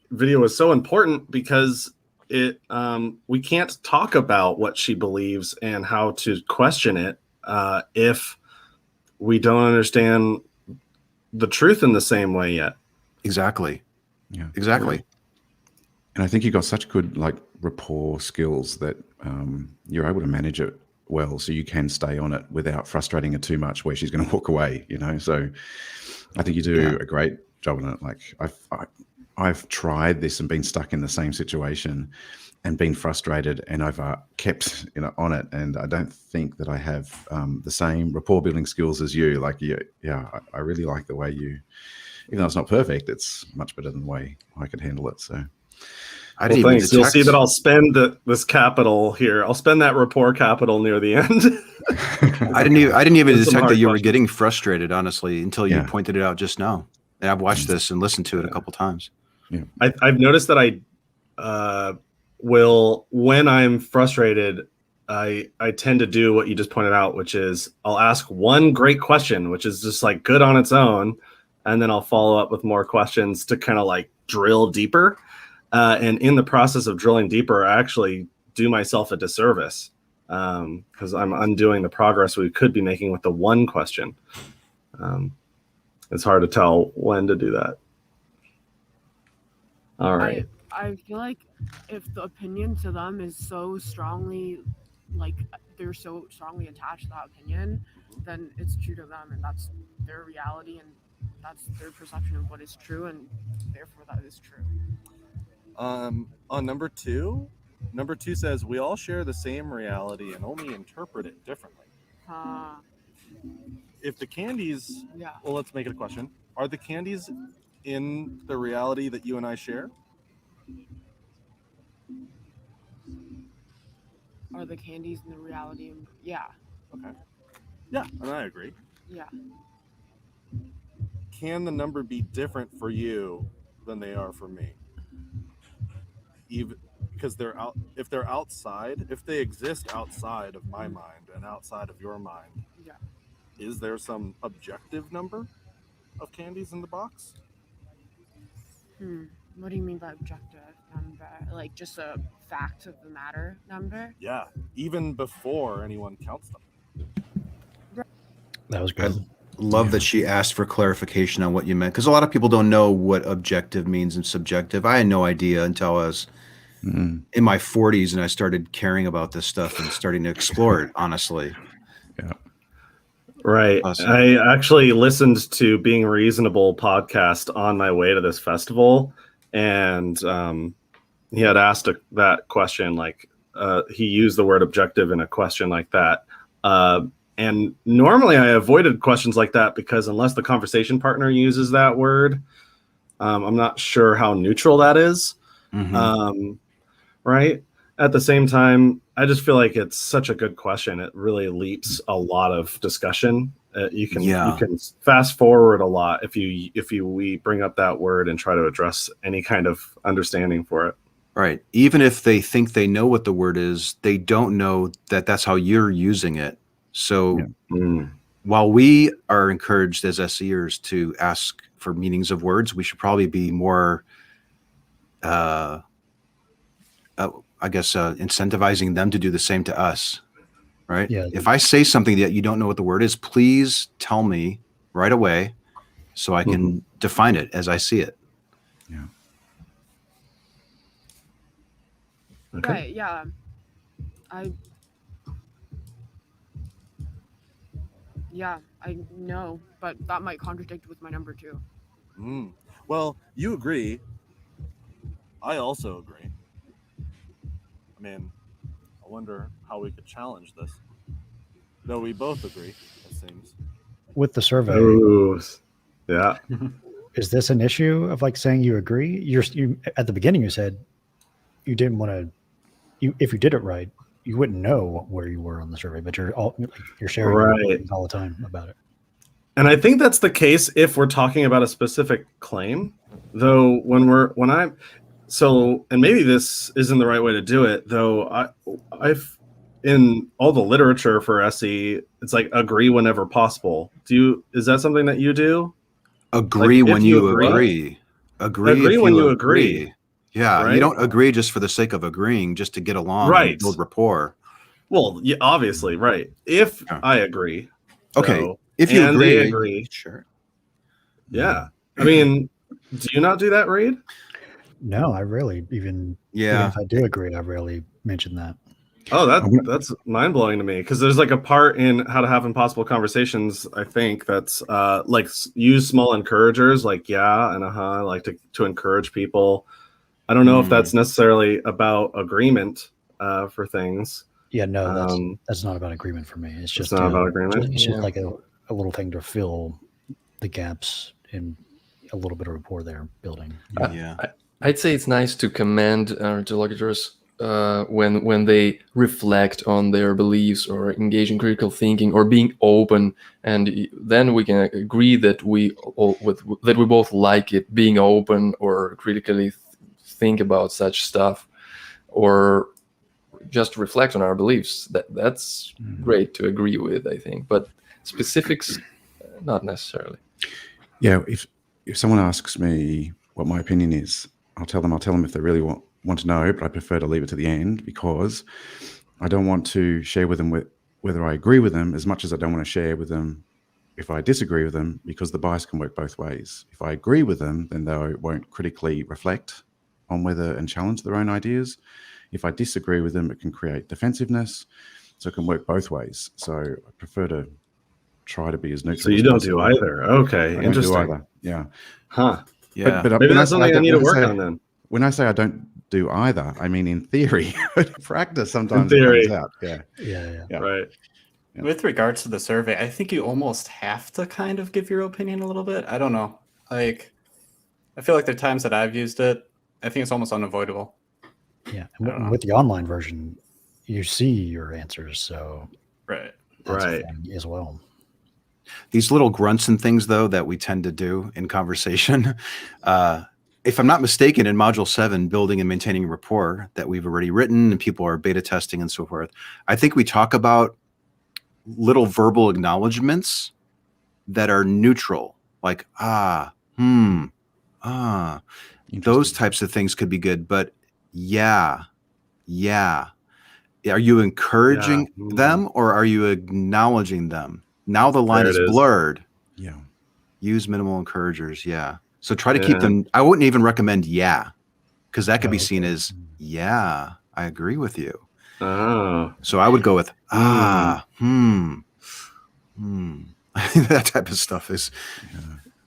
video was so important, because we can't talk about what she believes and how to question it if we don't understand the truth in the same way yet. Exactly. Yeah. Exactly. And I think you got such good rapport skills that you're able to manage it well, so you can stay on it without frustrating her too much where she's going to walk away. So I think you do a great job on it. Like I've tried this and been stuck in the same situation and been frustrated, and I've kept on it. And I don't think that I have the same rapport building skills as you. I really like the way you, even though it's not perfect, it's much better than the way I could handle it. So I didn't even thanks. You'll see that I'll spend this capital here. I'll spend that rapport capital near the end. I didn't even detect that you were questions. getting frustrated, honestly, until you pointed it out just now. And I've watched this and listened to it a couple times. Yeah. I've noticed that I will, when I'm frustrated, I tend to do what you just pointed out, which is I'll ask one great question, which is just like good on its own, and then I'll follow up with more questions to kind of like drill deeper. And in the process of drilling deeper, I actually do myself a disservice because I'm undoing the progress we could be making with the one question. It's hard to tell when to do that. All right. I feel like if the opinion to them is so strongly, like they're so strongly attached to that opinion, then it's true to them, and that's their reality, and that's their perception of what is true, and therefore that is true. On number two says we all share the same reality and only interpret it differently. If the candies, Yeah. well, let's make it a question. Are the candies in the reality that you and I share? Are the candies in the reality? Yeah. Okay. Yeah, and I agree. Yeah. Can the number be different for you than they are for me? Even because they're out, if they're outside, if they exist outside of my mind and outside of your mind, Yeah. is there some objective number of candies in the box? What do you mean by objective number? Like just a fact of the matter number? Yeah, even before anyone counts them. That was I good. love that she asked for clarification on what you meant, because a lot of people don't know what objective means and subjective. I had no idea until I was in my 40s and I started caring about this stuff and starting to explore it, honestly. Yeah. Right. Awesome. I actually listened to Being Reasonable podcast on my way to this festival, and he had asked that question, like he used the word objective in a question like that. And normally I avoided questions like that because unless the conversation partner uses that word, I'm not sure how neutral that is. Right. At the same time, I just feel like it's such a good question. It really leaps a lot of discussion. You can fast forward a lot if we bring up that word and try to address any kind of understanding for it. Right. Even if they think they know what the word is, they don't know that that's how you're using it. So while we are encouraged as SEers to ask for meanings of words, we should probably be more, incentivizing them to do the same to us. Right. Yeah. If I say something that you don't know what the word is, please tell me right away so I can define it as I see it. Yeah. Okay. Right, yeah. I know, but that might contradict with my number two. Well, you agree. I also agree. I mean, I wonder how we could challenge this. Though we both agree, it seems. With the survey, Ooh, yeah. is this an issue of like saying you agree? You at the beginning you said you didn't want to. If you did it right, you wouldn't know where you were on the survey, but you're sharing your feelings all the time about it. And I think that's the case if we're talking about a specific claim. Though and maybe this isn't the right way to do it, though I've in all the literature for SE, it's like agree whenever possible. Is that something that you do? Agree Like, when you agree. Agree when you agree. Yeah, right? you don't agree just for the sake of agreeing, just to get along and build rapport. Well, yeah, obviously, right. If I agree. Okay. So, if you and agree, they agree. Sure. Yeah. I mean, do you not do that, Reid? No, I rarely even if I do agree, I rarely mention that. Oh, that's mind-blowing to me, because there's like a part in How to Have Impossible Conversations, I think, that's like use small encouragers, like yeah and like to encourage people. I don't know if that's necessarily about agreement for things. Yeah, no, that's not about agreement for me. It's just not about agreement. It's just like a little thing to fill the gaps in a little bit of rapport there building. I'd say it's nice to commend our interlocutors when they reflect on their beliefs or engage in critical thinking or being open, and then we can agree that we both like it, being open or critically think about such stuff, or just reflect on our beliefs. That's great to agree with, I think, but specifics, not necessarily. Yeah, if someone asks me what my opinion is, I'll tell them if they really want to know, but I prefer to leave it to the end because I don't want to share with them whether I agree with them as much as I don't want to share with them if I disagree with them, because the bias can work both ways. If I agree with them, then they won't critically reflect on whether and challenge their own ideas. If I disagree with them, it can create defensiveness. So it can work both ways. So I prefer to try to be as neutral. So you as don't possible. do either. Okay, I don't interesting. do either. Yeah. Huh. Yeah. But Maybe when that's say something I need to when work say- on then. When I say I don't do either, I mean in theory. Practice sometimes In it theory. comes out. Yeah. Yeah. Right. Yeah. With regards to the survey, I think you almost have to kind of give your opinion a little bit. I don't know. Like, I feel like the times that I've used it, I think it's almost unavoidable. Yeah. I don't know. And with the online version, you see your answers, so Right. that's a Right. thing as well. These little grunts and things, though, that we tend to do in conversation. If I'm not mistaken, in Module 7, building and maintaining rapport that we've already written and people are beta testing and so forth, I think we talk about little verbal acknowledgments that are neutral, like, those types of things could be good. But yeah. Are you encouraging them or are you acknowledging them? Now the line is blurred. Yeah. Use minimal encouragers. Yeah. So try to keep them. I wouldn't even recommend because that could be seen as, I agree with you. Oh. So I would go with, that type of stuff is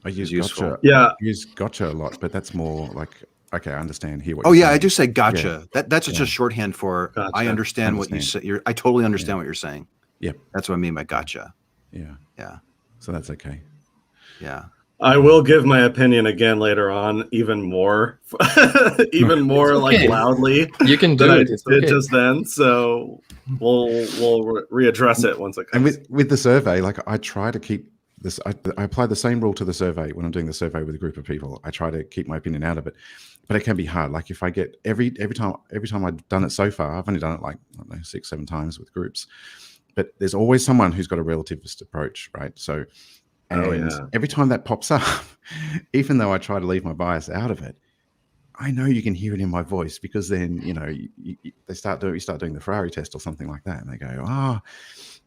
I use useful. gotcha. Yeah. I use gotcha a lot, but that's more like, okay, I understand here. Oh yeah, I do say gotcha. That's just shorthand for Gotcha. I understand what you say. I totally understand what you're saying. Yep. That's what I mean by gotcha. Yeah. Yeah. So that's okay. Yeah. I will give my opinion again later on, even more like loudly. You can do than it. I It's did okay. just then. So we'll readdress it once it And comes. with the survey, like I try to keep this. I apply the same rule to the survey when I'm doing the survey with a group of people. I try to keep my opinion out of it, but it can be hard. Like if I get every time I've done it so far, I've only done it like I don't know 6-7 times with groups, but there's always someone who's got a relativist approach, right? So. And every time that pops up, even though I try to leave my bias out of it, I know you can hear it in my voice because then, they start doing the Ferrari test or something like that. And they go,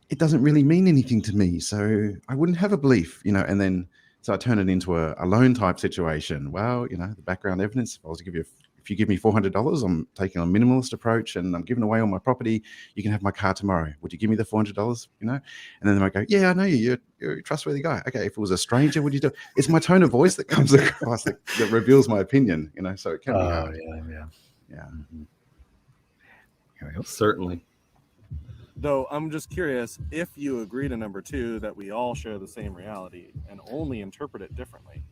it doesn't really mean anything to me. So I wouldn't have a belief, and then, so I turn it into a loan type situation. Well, the background evidence, if you give me $400, I'm taking a minimalist approach and I'm giving away all my property. You can have my car tomorrow. Would you give me the $400? And then they might go, yeah, I know you. You're a trustworthy guy. Okay, if it was a stranger, would you do it? It's my tone of voice that comes across that reveals my opinion. So it can be hard. Yeah. Here we go. Certainly. Though I'm just curious if you agree to number 2 that we all share the same reality and only interpret it differently.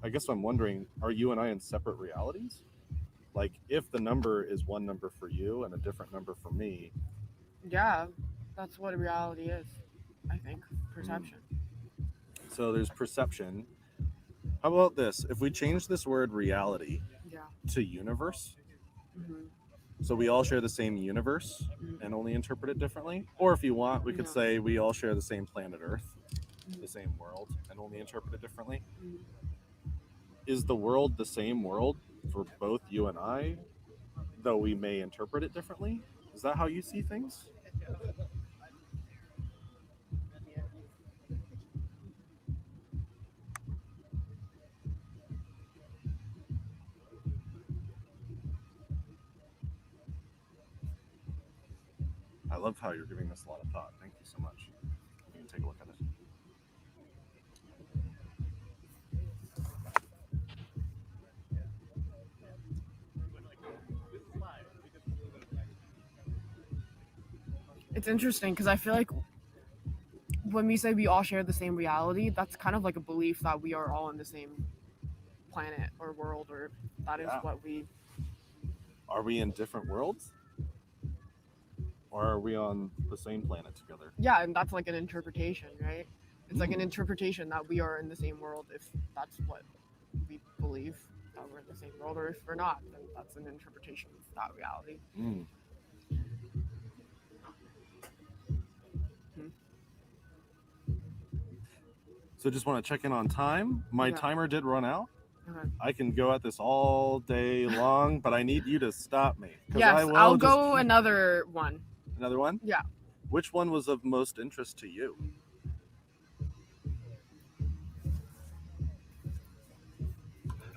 I guess I'm wondering, are you and I in separate realities? Like if the number is one number for you and a different number for me. Yeah, that's what reality is, I think. Perception. So there's perception. How about this? If we change this word reality to universe, so we all share the same universe and only interpret it differently? Or if you want, we could say we all share the same planet Earth, the same world, and only interpret it differently. Is the world the same world for both you and I, though we may interpret it differently? Is that how you see things? I love how you're giving this a lot of thought. Thank you so much. You can take a look at it. It's interesting because I feel like when we say we all share the same reality, that's kind of like a belief that we are all in the same planet or world, or that is what we... Are we in different worlds? Or are we on the same planet together? Yeah, and that's like an interpretation, right? It's like an interpretation that we are in the same world if that's what we believe, that we're in the same world, or if we're not, then that's an interpretation of that reality. So just want to check in on time. My timer did run out. Okay. I can go at this all day long, but I need you to stop me. Yes, I'll go another one. Another one? Yeah. Which one was of most interest to you?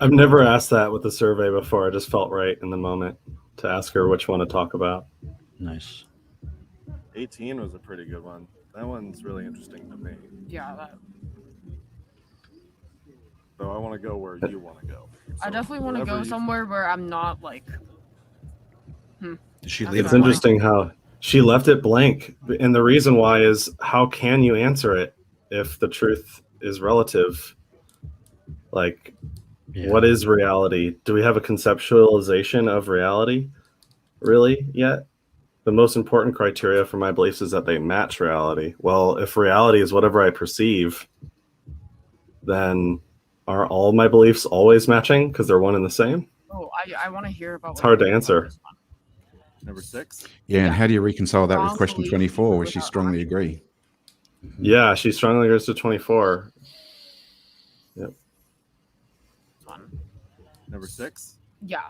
I've never asked that with the survey before. I just felt right in the moment to ask her which one to talk about. Nice. 18 was a pretty good one. That one's really interesting to me. Yeah, that, So I want to go where you want to go. I So definitely want to wherever go you- somewhere where I'm not like. Did she That's leave It's it fine. blank? interesting how she left it blank. And the reason why is, how can you answer it if the truth is relative? Like, Yeah. what is reality? Do we have a conceptualization of reality really yet? The most important criteria for my beliefs is that they match reality. Well, if reality is whatever I perceive, then are all my beliefs always matching because they're one and the same? Oh, I want to hear about. It's what hard you to think about answer. this one. Number 6. Yeah, and Yeah. how do you reconcile that with Strong question belief 24, where she without strongly action. agree? Yeah, she strongly agrees to 24. One. Number 6. Yeah.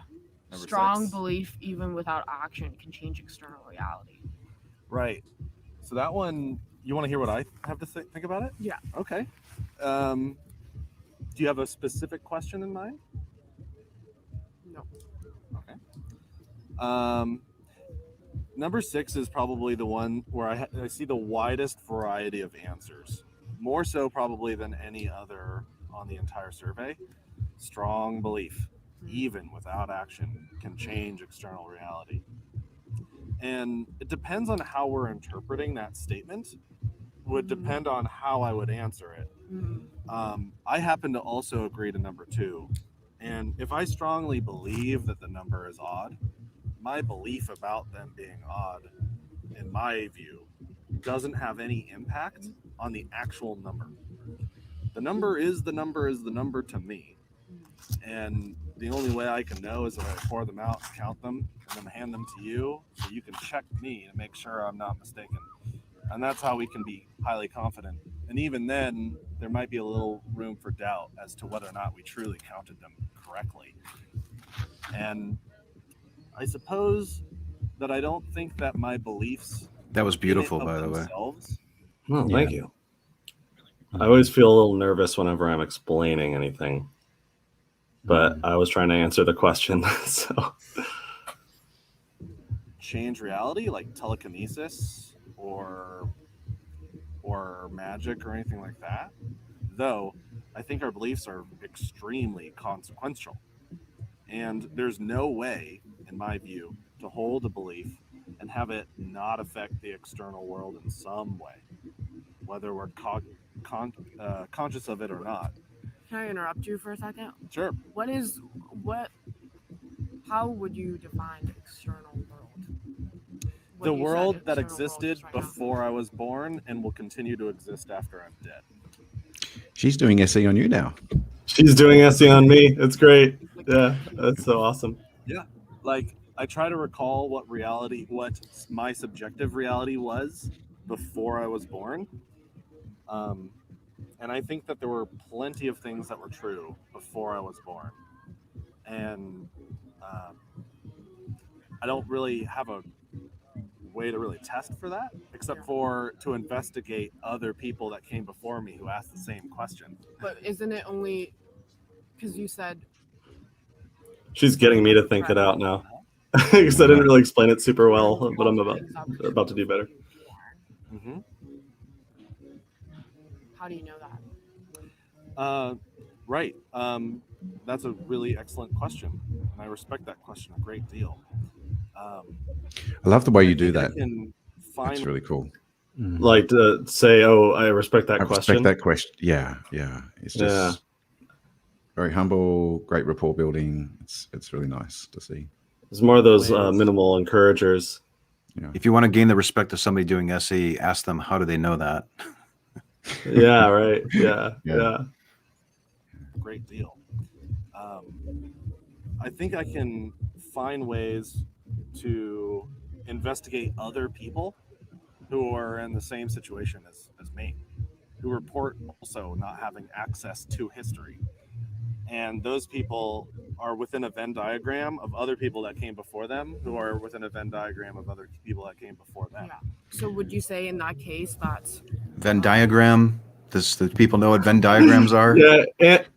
Number Strong 6. belief, even without action, can change external reality. Right. So that one, you want to hear what I have to think about it? Yeah. Okay. Do you have a specific question in mind? No. Okay. Number 6 is probably the one where I see the widest variety of answers, more so probably than any other on the entire survey. Strong belief, even without action, can change external reality. And it depends on how we're interpreting that statement, would depend on how I would answer it. I happen to also agree to number 2. And if I strongly believe that the number is odd, my belief about them being odd, in my view, doesn't have any impact on the actual number. The number is the number is the number to me. And the only way I can know is if I pour them out, count them, and then hand them to you so you can check me to make sure I'm not mistaken. And that's how we can be highly confident. And even then, there might be a little room for doubt as to whether or not we truly counted them correctly. And I suppose that I don't think that my beliefs That was beautiful, in and by of the way. themselves, Oh, Yeah. thank you. I always feel a little nervous whenever I'm explaining anything, but I was trying to answer the question. So change reality, like telekinesis or magic or anything like that. Though I think our beliefs are extremely consequential. And there's no way, in my view, to hold a belief and have it not affect the external world in some way, whether we're conscious of it or not. Can I interrupt you for a second? Sure. How would you define external world? What The you said world that external world existed is right now. before I was born and will continue to exist after I'm dead. She's doing SE on you now. she's doing SE on me. It's great. Yeah, that's so awesome. Like, I try to recall what my subjective reality was before I was born. And I think that there were plenty of things that were true before I was born. And I don't really have a way to really test for that, except for to investigate other people that came before me who asked the same question. But isn't it only because you said She's getting me to think it out now because I didn't really explain it super well, but I'm about to do better. Mm-hmm. How do you know that? Right. That's a really excellent question, and I respect that question a great deal. I love the way you do that. I can find It's really cool. Like to say, "Oh, I respect that I question." respect that question. Yeah, yeah. It's just very humble, great rapport building. It's really nice to see. It's more of those minimal encouragers. Yeah. If you want to gain the respect of somebody doing SE, ask them, how do they know that? Yeah, right. Yeah, Yeah. yeah. great deal. I think I can find ways to investigate other people who are in the same situation as me, who report also not having access to history. And those people are within a Venn diagram of other people that came before them, who are within a Venn diagram of other people that came before them. Yeah. So would you say in that case that Venn diagram, the people know what Venn diagrams are? Yeah,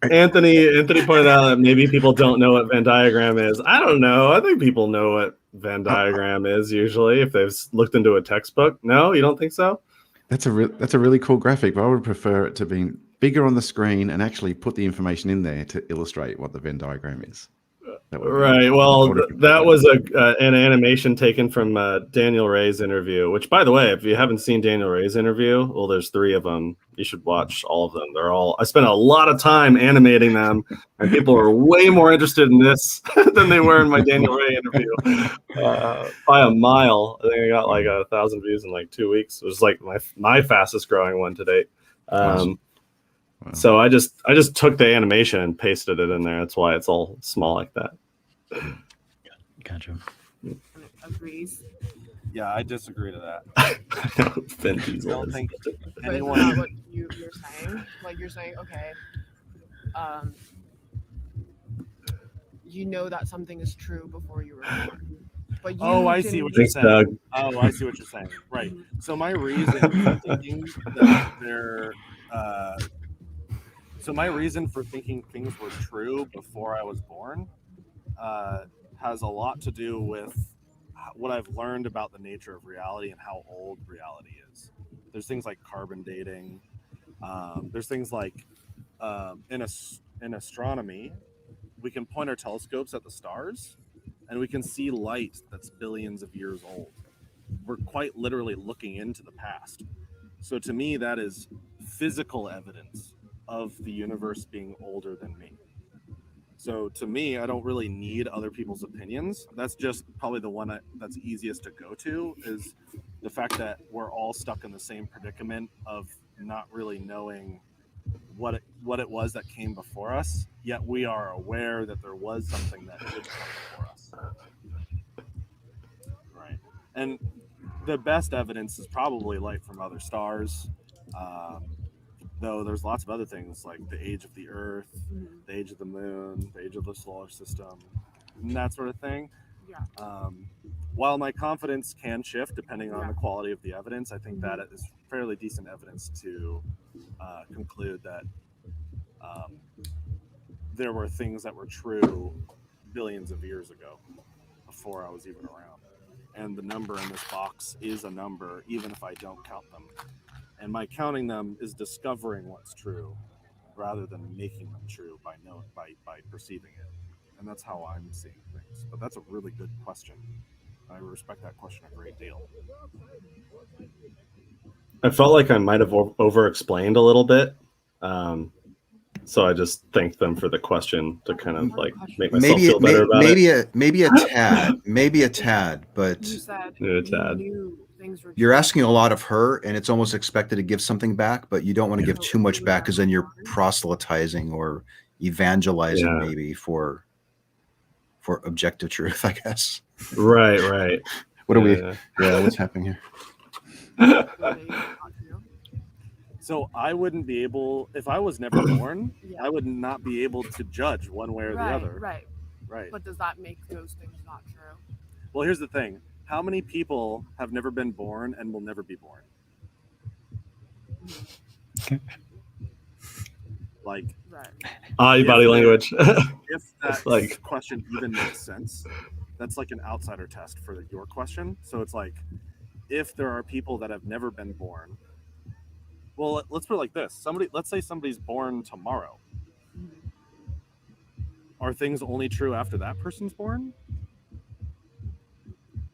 Anthony pointed out that maybe people don't know what Venn diagram is. I don't know. I think people know what Venn diagram is usually if they've looked into a textbook. No, you don't think so? That's a really cool graphic, but I would prefer it to be bigger on the screen and actually put the information in there to illustrate what the Venn diagram is. Right. Well, that was an animation taken from Daniel Ray's interview, which, by the way, if you haven't seen Daniel Ray's interview, well, there's 3 of them. You should watch all of them. I spent a lot of time animating them, and people are way more interested in this than they were in my Daniel Ray interview by a mile. I think I got like 1,000 views in like 2 weeks. It was like my fastest growing one to date. Wow. So I just took the animation and pasted it in there. That's why it's all small like that. Gotcha. Agrees. Yeah, I disagree to that. Vin Diesel. I don't think But is anyone. that what you're saying? Like you're saying, okay, you know that something is true before you were born. But you Oh, I see what you're Thanks, saying. Doug. Oh, I see what you're saying. Right. So my reason for thinking that my reason for thinking things were true before I was born has a lot to do with what I've learned about the nature of reality and how old reality is. There's things like carbon dating. There's things like in astronomy, we can point our telescopes at the stars and we can see light that's billions of years old. We're quite literally looking into the past. So to me, that is physical evidence of the universe being older than me. So to me, I don't really need other people's opinions. That's just probably the one that's easiest to go to, is the fact that we're all stuck in the same predicament of not really knowing what it was that came before us, yet we are aware that there was something that did come before us. Right. And the best evidence is probably light from other stars. Though there's lots of other things like the age of the Earth, the age of the Moon, the age of the solar system, and that sort of thing. Yeah. While my confidence can shift depending on the quality of the evidence, I think that is fairly decent evidence to conclude that there were things that were true billions of years ago before I was even around. And the number in this box is a number, even if I don't count them. And my counting them is discovering what's true rather than making them true by perceiving it. And that's how I'm seeing things. But that's a really good question. I respect that question a great deal. I felt like I might have over-explained a little bit. So I just thanked them for the question to kind of like make myself feel better about it. Maybe a tad, but You said Yeah, Tad. you knew things were you're true. asking a lot of her, and it's almost expected to give something back, but you don't want to give too much back because then you're proselytizing or evangelizing maybe for objective truth, I guess. Right. What are we? Yeah, what's happening here? So I wouldn't be able, if I was never born, I would not be able to judge one way or the other. Right. But does that make those things not true? Well, here's the thing. How many people have never been born and will never be born? Like, body language. if that like question even makes sense, that's like an outsider test for your question. So it's like, if there are people that have never been born, well, let's put it like this. Let's say somebody's born tomorrow. Are things only true after that person's born?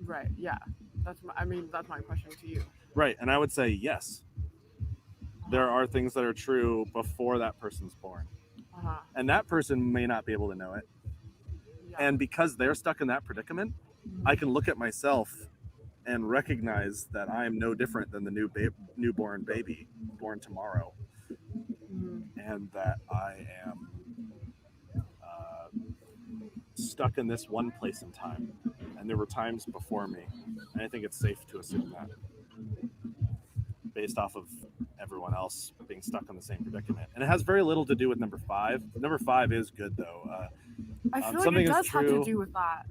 Right. Yeah. That's my question to you. Right. And I would say yes. There are things that are true before that person's born. And that person may not be able to know it. Yeah. And because they're stuck in that predicament, I can look at myself and recognize that I am no different than the newborn baby born tomorrow. And that I am stuck in this one place in time. And there were times before me. And I think it's safe to assume that, based off of everyone else being stuck in the same predicament. And it has very little to do with number 5. Number 5 is good, though. I feel like it does have to do with that.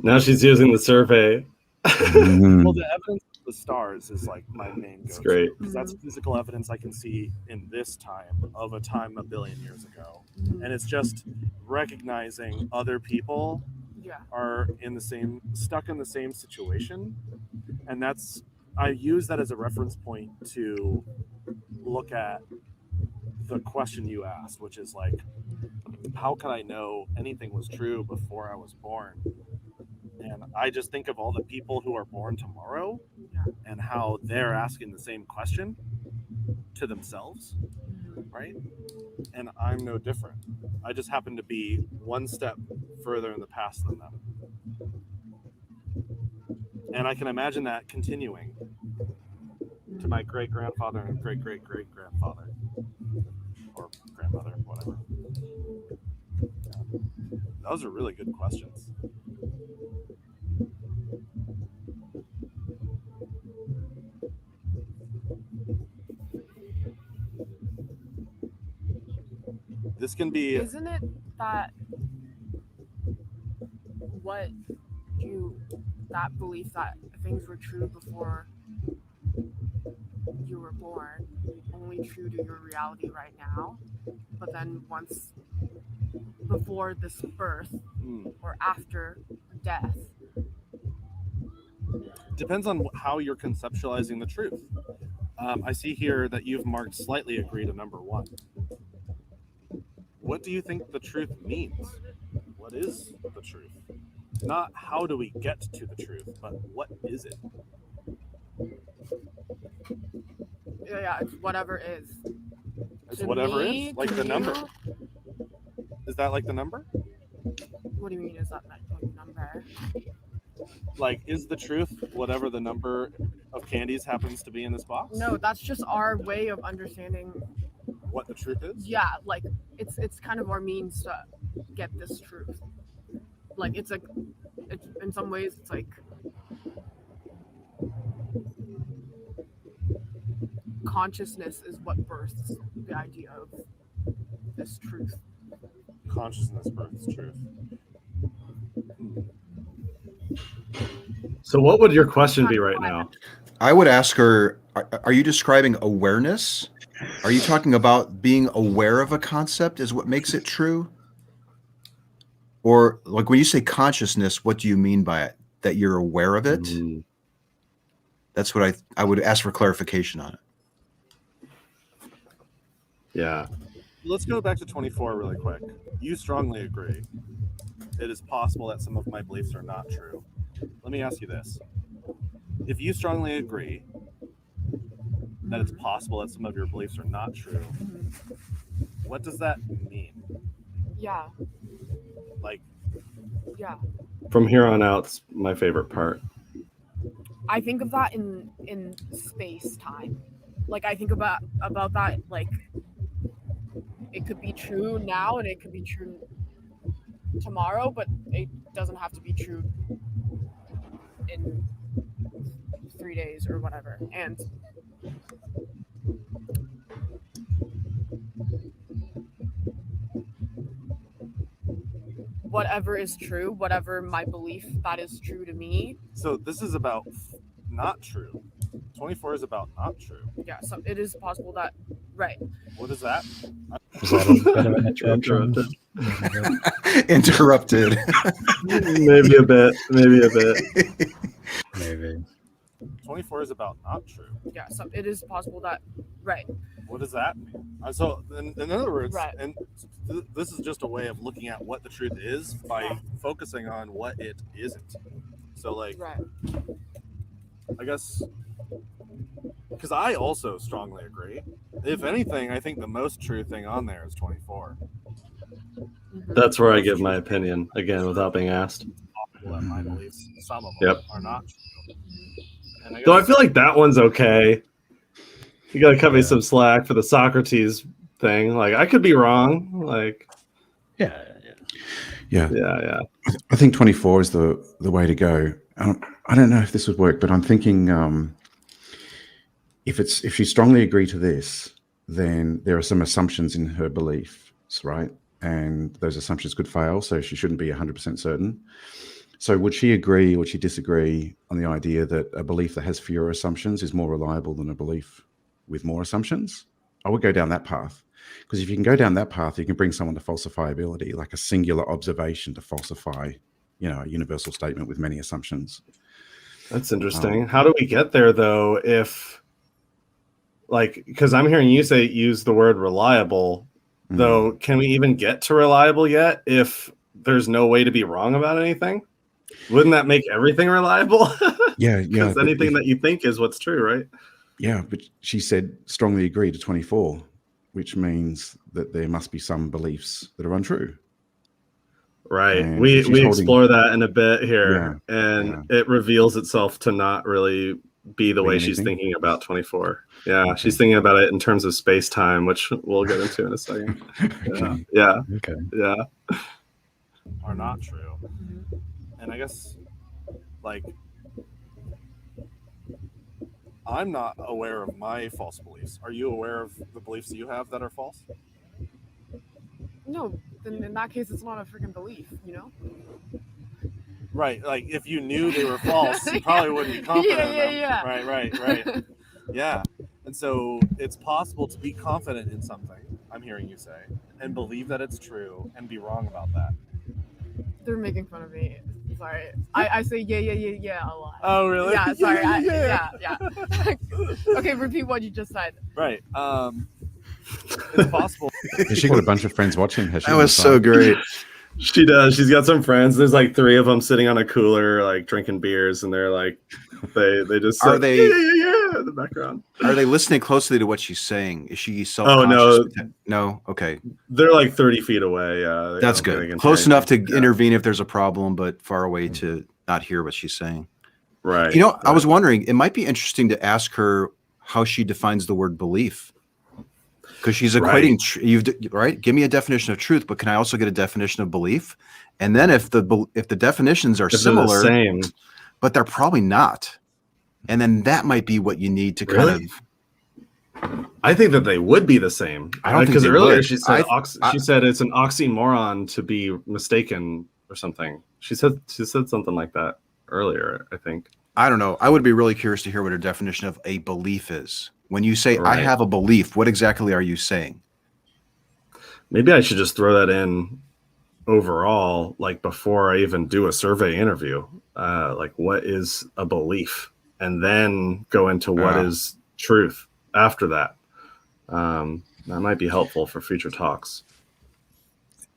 Now she's using the survey. Well, the evidence the stars is like my main It's go-to, great. because that's physical evidence I can see in this time of a time a billion years ago, and it's just recognizing other people Yeah. are stuck in the same situation, and I use that as a reference point to look at the question you asked, which is like, how could I know anything was true before I was born? And I just think of all the people who are born tomorrow and how they're asking the same question to themselves, right? And I'm no different. I just happen to be one step further in the past than them. And I can imagine that continuing to my great-grandfather and great-great-great-grandfather. Or grandmother, whatever. Those are really good questions. This can be... Isn't it that that belief that things were true before you were born, only true to your reality right now, but then once before this birth or after death? Depends on how you're conceptualizing the truth. I see here that you've marked slightly agree to number 1. What do you think the truth means? What is the truth? Not how do we get to the truth, but what is it? Yeah, it's whatever is. It's To whatever me, is, like to the number. you, Is that like the number? What do you mean? Is that like number? Like, is the truth whatever the number of candies happens to be in this box? No, that's just our way of understanding What the truth is? Yeah, like it's kind of our means to get this truth. Like it's in some ways it's like consciousness is what births the idea of this truth. Consciousness births truth. So what would your question be right now? I would ask her, are you describing awareness? Are you talking about being aware of a concept is what makes it true? Or like when you say consciousness, what do you mean by it? That you're aware of it? That's what I would ask for clarification on it. Yeah. Let's go back to 24 really quick. You strongly agree. It is possible that some of my beliefs are not true. Let me ask you this. If you strongly agree that it's possible that some of your beliefs are not true, what does that mean? Yeah. Like, yeah. From here on out, it's my favorite part. I think of that in space time. Like I think about that like it could be true now and it could be true tomorrow, but it doesn't have to be true in 3 days or whatever. And whatever is true, whatever my belief that is true to me. So this is about not true. 24 is about not true. Yeah, so it is possible that, right. What is that? Is that a bit of an interruption? Interrupted. Maybe a bit. Maybe. 24 is about not true. Yeah, so it is possible that, right. What does that mean? So in other words, right. And this is just a way of looking at what the truth is by focusing on what it isn't. So like, right. I guess, because I also strongly agree. If anything, I think the most true thing on there is 24. That's where I give my opinion, again, without being asked. My beliefs, some of them are not true. And Though I feel like that one's okay. You gotta cut me some slack for the Socrates thing. Like, I could be wrong. Like, yeah. I think 24 is the way to go. I don't know if this would work, but I'm thinking if she strongly agreed to this, then there are some assumptions in her beliefs, right? And those assumptions could fail, so she shouldn't be 100% certain. So would she agree or would she disagree on the idea that a belief that has fewer assumptions is more reliable than a belief with more assumptions? I would go down that path, because if you can go down that path, you can bring someone to falsifiability, like a singular observation to falsify, a universal statement with many assumptions. That's interesting. How do we get there though? If because I'm hearing you say use the word reliable, though, can we even get to reliable yet if there's no way to be wrong about anything? Wouldn't that make everything reliable? Yeah. Because anything that you think is what's true, right? Yeah, but she said strongly agree to 24, which means that there must be some beliefs that are untrue. Right. And We holding, explore that in a bit here, it reveals itself to not really be the way she's thinking about 24. Yeah, okay. She's thinking about it in terms of space-time, which we'll get into in a second. Okay. Yeah. Okay. Yeah. Are not true. And I guess, I'm not aware of my false beliefs. Are you aware of the beliefs that you have that are false? No, then in that case, it's not a freaking belief, Right, if you knew they were false, you probably wouldn't be confident in them. Yeah. Right. Yeah. And so it's possible to be confident in something, I'm hearing you say, and believe that it's true and be wrong about that. They're making fun of me. Sorry. I say yeah a lot. Oh, really? Yeah, sorry. Yeah. Okay, repeat what you just said. Right. It's possible. Has she got a bunch of friends watching? That was so great. She does. She's got some friends. There's 3 of them sitting on a cooler, drinking beers, and they're they just are they in the background. Are they listening closely to what she's saying? Is she self-conscious? Oh no. Okay. They're 30 feet away. Yeah, that's good. Close enough to intervene if there's a problem, but far away to not hear what she's saying. Right. I was wondering. It might be interesting to ask her how she defines the word belief. Because she's equating, right? Give me a definition of truth, but can I also get a definition of belief? And then if the definitions are similar, the same, but they're probably not, and then that might be what you need to kind of. I think that they would be the same. I don't think because earlier would. she said she said it's an oxymoron to be mistaken or something. She said something like that earlier. I think. I don't know. I would be really curious to hear what her definition of a belief is. When you say, I have a belief, what exactly are you saying? Maybe I should just throw that in overall, before I even do a survey interview. What is a belief? And then go into what is truth after that. That might be helpful for future talks.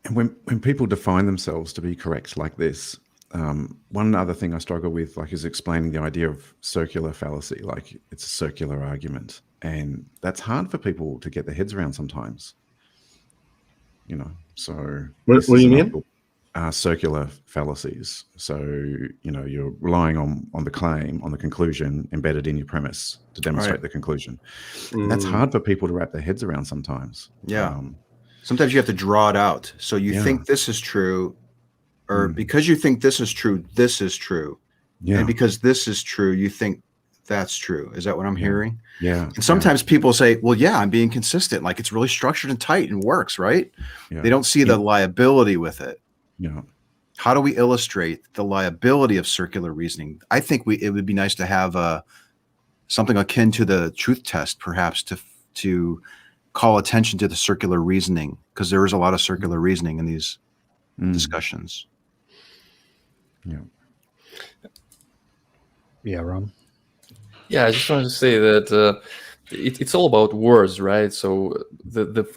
And when people define themselves to be correct like this, one other thing I struggle with, is explaining the idea of circular fallacy, it's a circular argument, and that's hard for people to get their heads around sometimes. So what do you mean? Circular fallacies. So you're relying on the claim, on the conclusion embedded in your premise to demonstrate the conclusion. And that's hard for people to wrap their heads around sometimes. Yeah. Sometimes you have to draw it out. So you think this is true. Or because you think this is true, this is true. Yeah. And because this is true, you think that's true. Is that what I'm hearing? Yeah. And sometimes people say, well, yeah, I'm being consistent. It's really structured and tight and works, right? Yeah. They don't see the liability with it. Yeah. How do we illustrate the liability of circular reasoning? I think it would be nice to have something akin to the truth test, perhaps, to call attention to the circular reasoning, because there is a lot of circular reasoning in these discussions. Yeah, Ron. Yeah, I just wanted to say that it's all about words, right? So the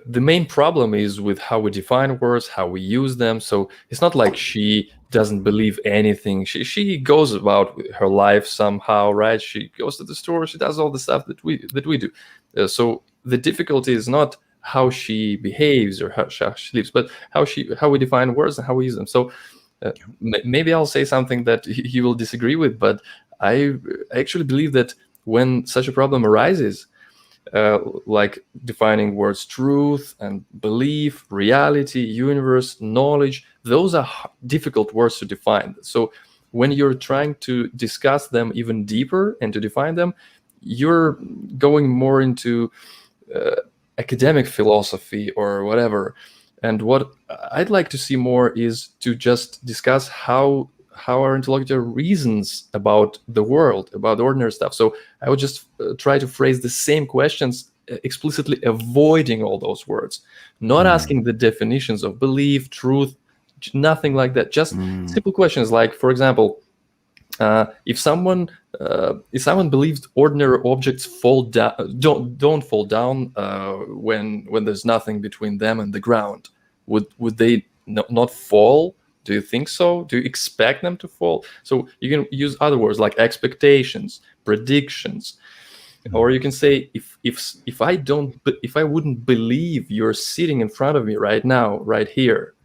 main problem is with how we define words, how we use them. So it's not like she doesn't believe anything. She goes about her life somehow, right? She goes to the store. She does all the stuff that we do. So the difficulty is not how she behaves or how she lives, but how we define words and how we use them. So maybe I'll say something that he will disagree with, but I actually believe that when such a problem arises, like defining words truth and belief, reality, universe, knowledge, those are difficult words to define. So when you're trying to discuss them even deeper and to define them, you're going more into academic philosophy or whatever. And what I'd like to see more is to just discuss how our interlocutor reasons about the world, about ordinary stuff. So I would just try to phrase the same questions, explicitly avoiding all those words, not asking the definitions of belief, truth, nothing like that. Just simple questions like, for example, if someone believes ordinary objects fall down, don't fall down when there's nothing between them and the ground, would they not fall? Do you think so? Do you expect them to fall? So you can use other words like expectations, predictions, or you can say if I wouldn't believe you're sitting in front of me right now, right here,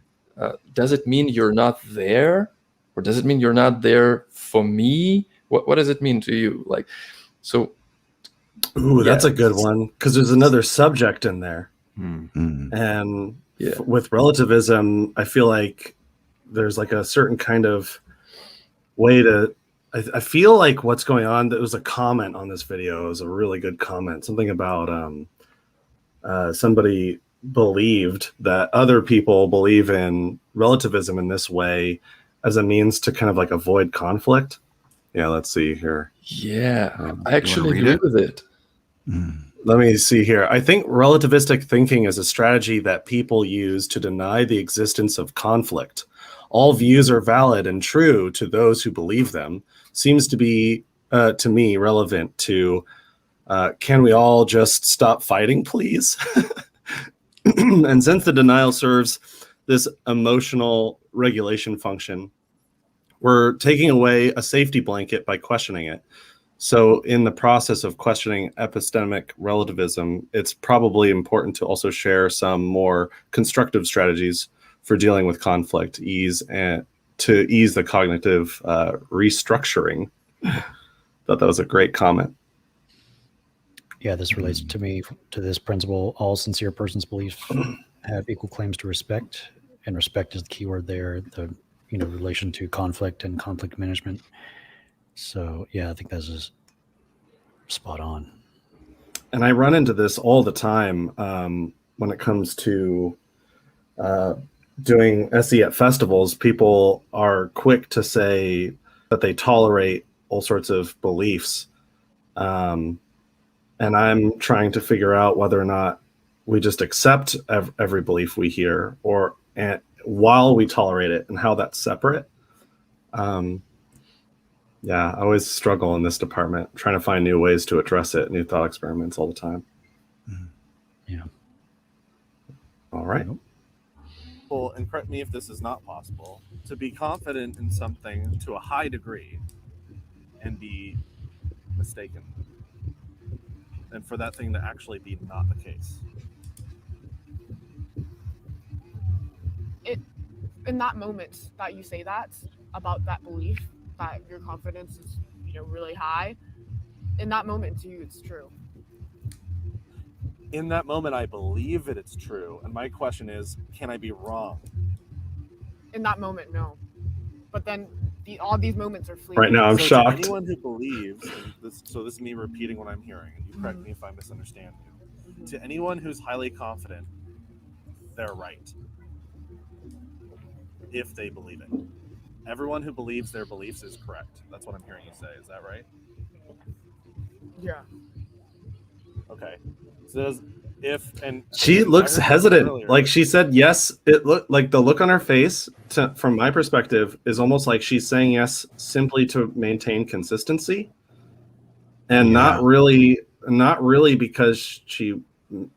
does it mean you're not there? Or does it mean you're not there for me? What does it mean to you? Like, so. Ooh, that's a good one, because there's another subject in there. Mm-hmm. And with relativism, I feel like there's like a certain kind of way to. I feel like what's going on. There was a comment on this video. It was a really good comment. Something about somebody believed that other people believe in relativism in this way as a means to kind of like avoid conflict. Yeah, let's see here. Yeah, I actually agree with it. Let me see here. I think relativistic thinking is a strategy that people use to deny the existence of conflict. All views are valid and true to those who believe them. Seems to be, to me, relevant to, can we all just stop fighting, please? And since the denial serves this emotional regulation function, we're taking away a safety blanket by questioning it. So in the process of questioning epistemic relativism, it's probably important to also share some more constructive strategies for dealing with conflict, to ease the cognitive restructuring. Thought that was a great comment. Yeah, this relates to me to this principle. All sincere persons' beliefs have equal claims to respect, and respect is the key word there. The relation to conflict and conflict management. So yeah, I think that's just spot on. And I run into this all the time when it comes to doing SE at festivals. People are quick to say that they tolerate all sorts of beliefs. And I'm trying to figure out whether or not we just accept every belief we hear, or while we tolerate it, and how that's separate. Yeah, I always struggle in this department, trying to find new ways to address it, new thought experiments all the time. Yeah. All right. Well, and correct me if this is not possible, to be confident in something to a high degree and be mistaken, and for that thing to actually be not the case. In that moment that you say that about that belief, that your confidence is really high, in that moment to you it's true. In that moment I believe that it's true, and my question is, can I be wrong? In that moment, no. But then all these moments are fleeting. Right now I'm shocked. To anyone who believes, and this is me repeating what I'm hearing, and you correct me if I misunderstand you. To anyone who's highly confident, they're right. If they believe it. Everyone who believes their beliefs is correct. That's what I'm hearing you say. Is that right? Yeah. Okay. So she looks hesitant. Like she said yes. It looked like the look on her face, from my perspective, is almost like she's saying yes simply to maintain consistency, and not really because she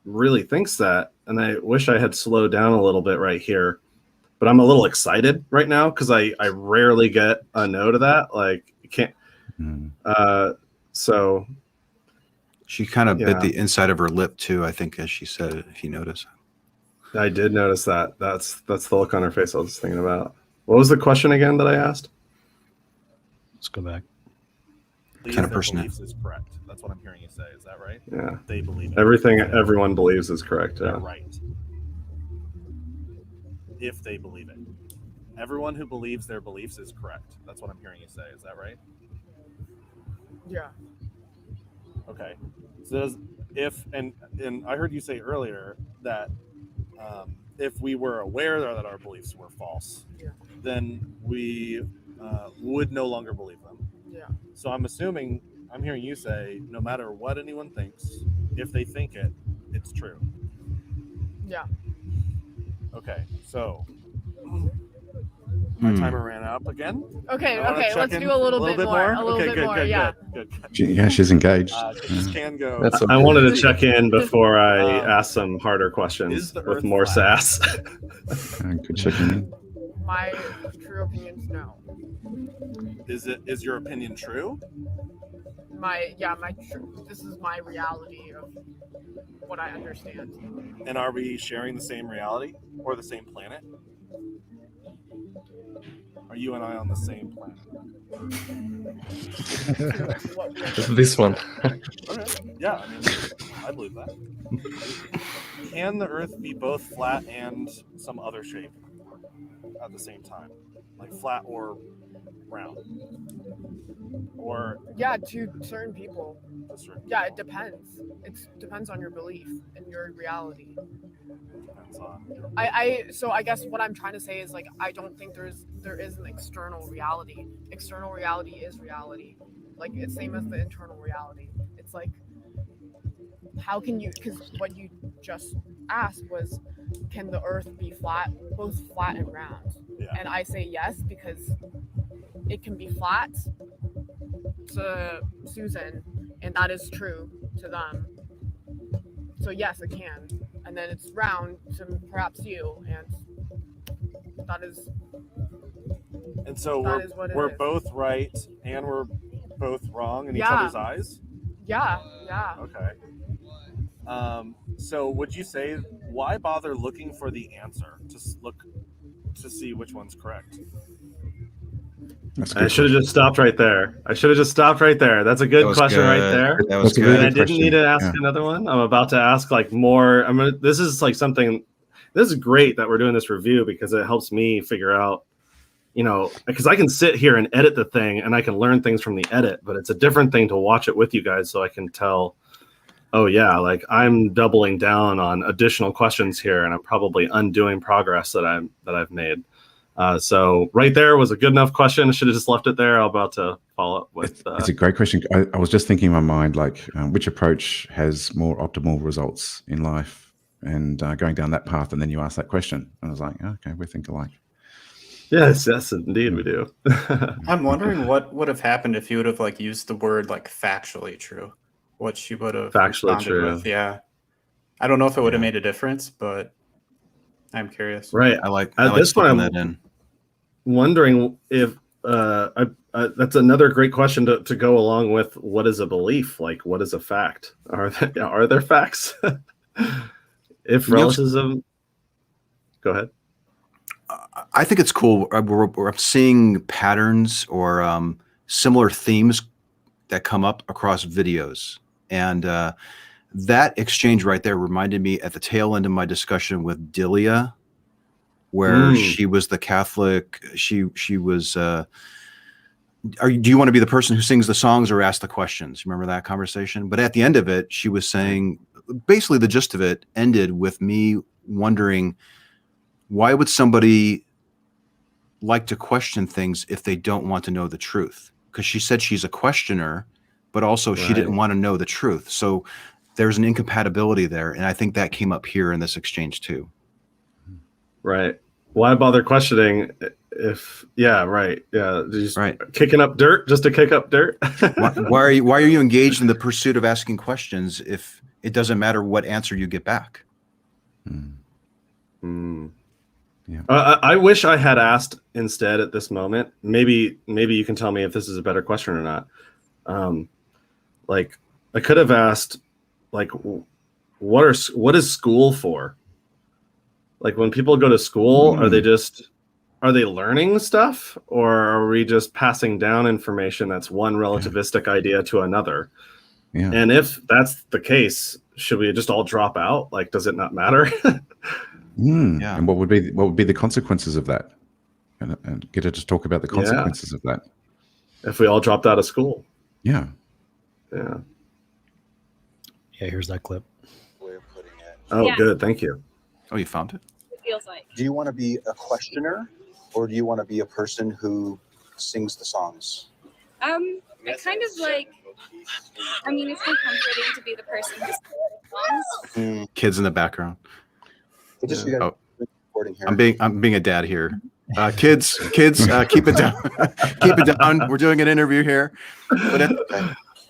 really thinks that. And I wish I had slowed down a little bit right here. But I'm a little excited right now because I rarely get a no to that. Like, you can't. So she kind of bit the inside of her lip too, I think, as she said it, if you notice. I did notice that. That's the look on her face I was thinking about. What was the question again that I asked? Let's go back. Kind of person is correct. That's what I'm hearing you say. Is that right? Yeah. They believe it. Everything everyone believes is correct. Yeah. They're right. If they believe it. Everyone who believes their beliefs is correct. That's what I'm hearing you say. Is that right? Yeah. Okay. So and I heard you say earlier that if we were aware that our beliefs were false, then we would no longer believe them. Yeah. So I'm hearing you say, no matter what anyone thinks, if they think it, it's true. Yeah. Okay, so my timer ran up again. Okay, I wanna let's check in do a little bit more. A little Okay, bit more, good, yeah. good. Yeah, she's engaged. This can go. That's I wanted to check in before I ask some harder Is questions the with Earth more flat? sass. Good checking in. My true opinion's no. Is your opinion true? This is my reality of what I understand. And are we sharing the same reality or the same planet? Are you and I on the same planet? This one. Okay. Yeah, I believe that. Can the Earth be both flat and some other shape at the same time? Like flat or round? Or Yeah, to certain people. certain Yeah, it depends. It depends on your belief and your reality. depends on So I guess what I'm trying to say is like I don't think there is an external reality. External reality is reality. Like it's same as the internal reality. It's like how can you, because what you just asked was can the Earth be flat, both flat and round? Yeah. And I say yes because it can be flat to Susan and that is true to them. So yes, it can. And then it's round to perhaps you, and that is. And so that is what it we're is. both right and we're both wrong in each Yeah. other's eyes? Yeah. Okay. So would you say why bother looking for the answer to see which one's correct? That's a I good should have question. just stopped right there. That's a good was question right good. there. That was That's a good. really And I didn't need to ask Yeah. another one. I'm about to ask like more. This is like something. This is great that we're doing this review because it helps me figure out, because I can sit here and edit the thing and I can learn things from the edit, but it's a different thing to watch it with you guys so I can tell. Oh yeah, like I'm doubling down on additional questions here, and I'm probably undoing progress that I've made. So right there was a good enough question. I should have just left it there. I'm about to follow up with. It's a great question. I was just thinking in my mind, like, which approach has more optimal results in life, and going down that path. And then you ask that question, and I was like, okay, we think alike. Yes, indeed, we do. I'm wondering what would have happened if you would have like used the word like factually true. What she would have Factually responded true. with. Yeah. I don't know if it would have made a difference, but I'm curious. Right. I like this one, slipping I'm that in. wondering if that's another great question to go along with what is a belief? Like, what is a fact? Are there facts? If relativism, go ahead. I think it's cool. We're seeing patterns or similar themes that come up across videos. And that exchange right there reminded me at the tail end of my discussion with Delia, where she was the Catholic. She was, do you want to be the person who sings the songs or ask the questions? Remember that conversation? But at the end of it, she was saying, basically the gist of it ended with me wondering, why would somebody like to question things if they don't want to know the truth? Because she said she's a questioner, but also she didn't want to know the truth. So there's an incompatibility there. And I think that came up here in this exchange too. Right. Why bother questioning if, just Right. kicking up dirt just to kick up dirt? Why are you engaged in the pursuit of asking questions if it doesn't matter what answer you get back? Yeah. I wish I had asked instead at this moment. Maybe you can tell me if this is a better question or not. Like I could have asked, like, what is school for? Like when people go to school, are they learning stuff, or are we just passing down information that's one relativistic idea to another? Yeah. And if that's the case, should we just all drop out? Like, does it not matter? Yeah. And what would be the consequences of that? And get her to talk about the consequences of that. If we all dropped out of school. Yeah. Yeah. Yeah, here's that clip. Oh, good. Thank you. Oh, you found it? feels like. Do you want to be a questioner, or do you want to be a person who sings the songs? I kind of like. I mean, it's more comforting to be the person who sings the songs. Kids in the background. Just Yeah. you guys Recording here. I'm being a dad here. Kids, keep it down. Keep it down. We're doing an interview here, but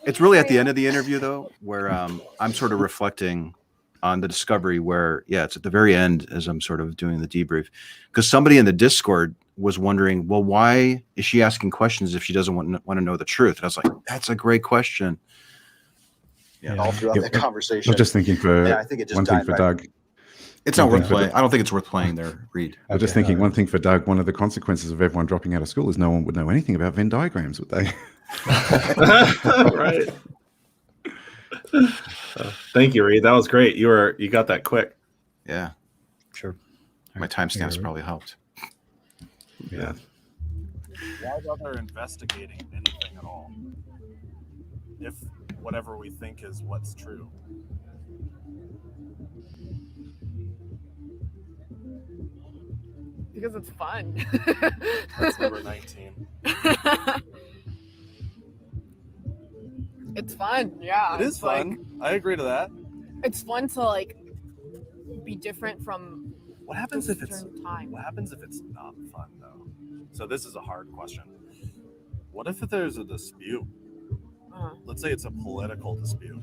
it's really at the end of the interview though, where I'm sort of reflecting on the discovery. Where it's at the very end as I'm sort of doing the debrief, because somebody in the Discord was wondering, well, why is she asking questions if she doesn't want to know the truth? And I was like, that's a great question. Yeah, all throughout the conversation. I was just thinking I think it just one thing died for right. Doug. It's not worth playing. I don't think it's worth playing there, Reid. I was just thinking one thing for Doug. One of the consequences of everyone dropping out of school is no one would know anything about Venn diagrams, would they? Right. Thank you, Reid. That was great. You got that quick. Yeah. Sure. My timestamps probably helped. Yeah. Why bother investigating anything at all if whatever we think is what's true? Because it's fun. That's number 19. It's fun, yeah. It is fun. I agree to that. It's fun to like be different from What happens if it's time. What happens if it's not fun though? So this is a hard question. What if there's a dispute? Let's say it's a political dispute.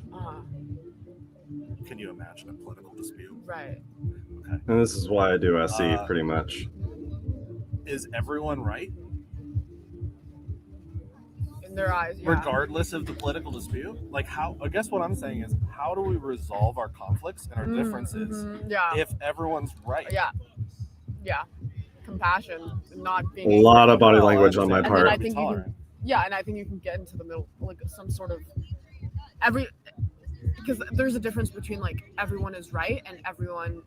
Can you imagine a political dispute? Right. Okay. And this is why I do SE pretty much. Is everyone right? In their eyes, yeah. Regardless of the political dispute? Like how I guess what I'm saying is how do we resolve our conflicts and our differences if everyone's right? Yeah. Yeah. Compassion, not being A lot of body language on my and part. then I think you can, and I think you can get into the middle, like some sort of because there's a difference between like everyone is right and everyone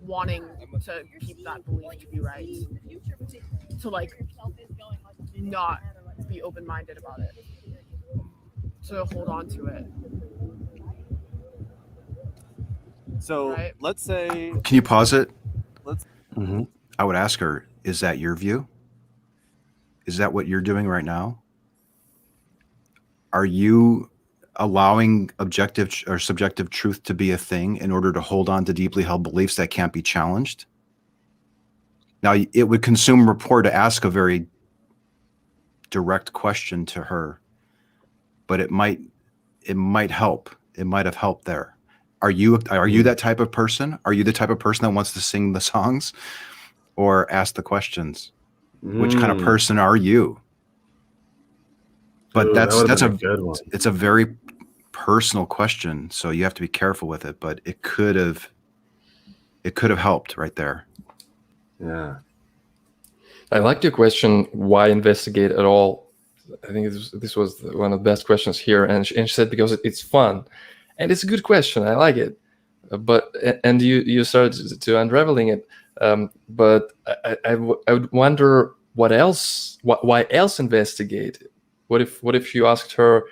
wanting to keep that belief to be right, to like not be open-minded about it, to hold on to it. So let's say. Can you pause it? Let's. I would ask her, is that your view? Is that what you're doing right now? Are you allowing objective or subjective truth to be a thing in order to hold on to deeply held beliefs that can't be challenged? Now, it would consume rapport to ask a very direct question to her, but it might help. It might have helped there. Are you that type of person? Are you the type of person that wants to sing the songs or ask the questions? Which kind of person are you? But that's a good one. It's a very personal question, so you have to be careful with it. But it could have helped right there. Yeah, I liked your question. Why investigate at all? I think this was one of the best questions here, and she said because it's fun, and it's a good question. I like it, but you started to unraveling it. But I would wonder what else? Why else investigate? What if you asked her,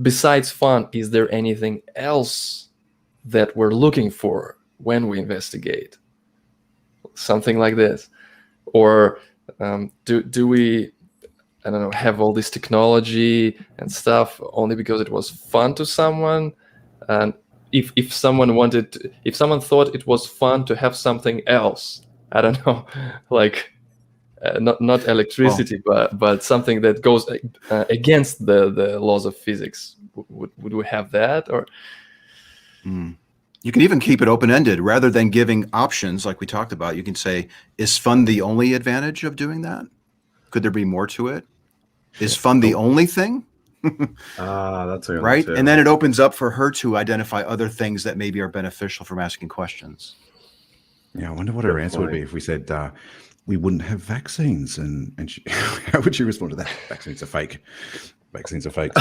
besides fun, is there anything else that we're looking for when we investigate? Something like this. Or do we, I don't know, have all this technology and stuff only because it was fun to someone? And if someone thought it was fun to have something else, I don't know, like not electricity, but something that goes against the laws of physics. Would we have that? Or you can even keep it open-ended rather than giving options like we talked about. You can say, is fun the only advantage of doing that? Could there be more to it? Is fun the only thing? That's a good right. one too. And then it opens up for her to identify other things that maybe are beneficial from asking questions. Yeah, I wonder what her answer would be if we said we wouldn't have vaccines, and she, how would she respond to that? Vaccines are fake. Vaccines are fake.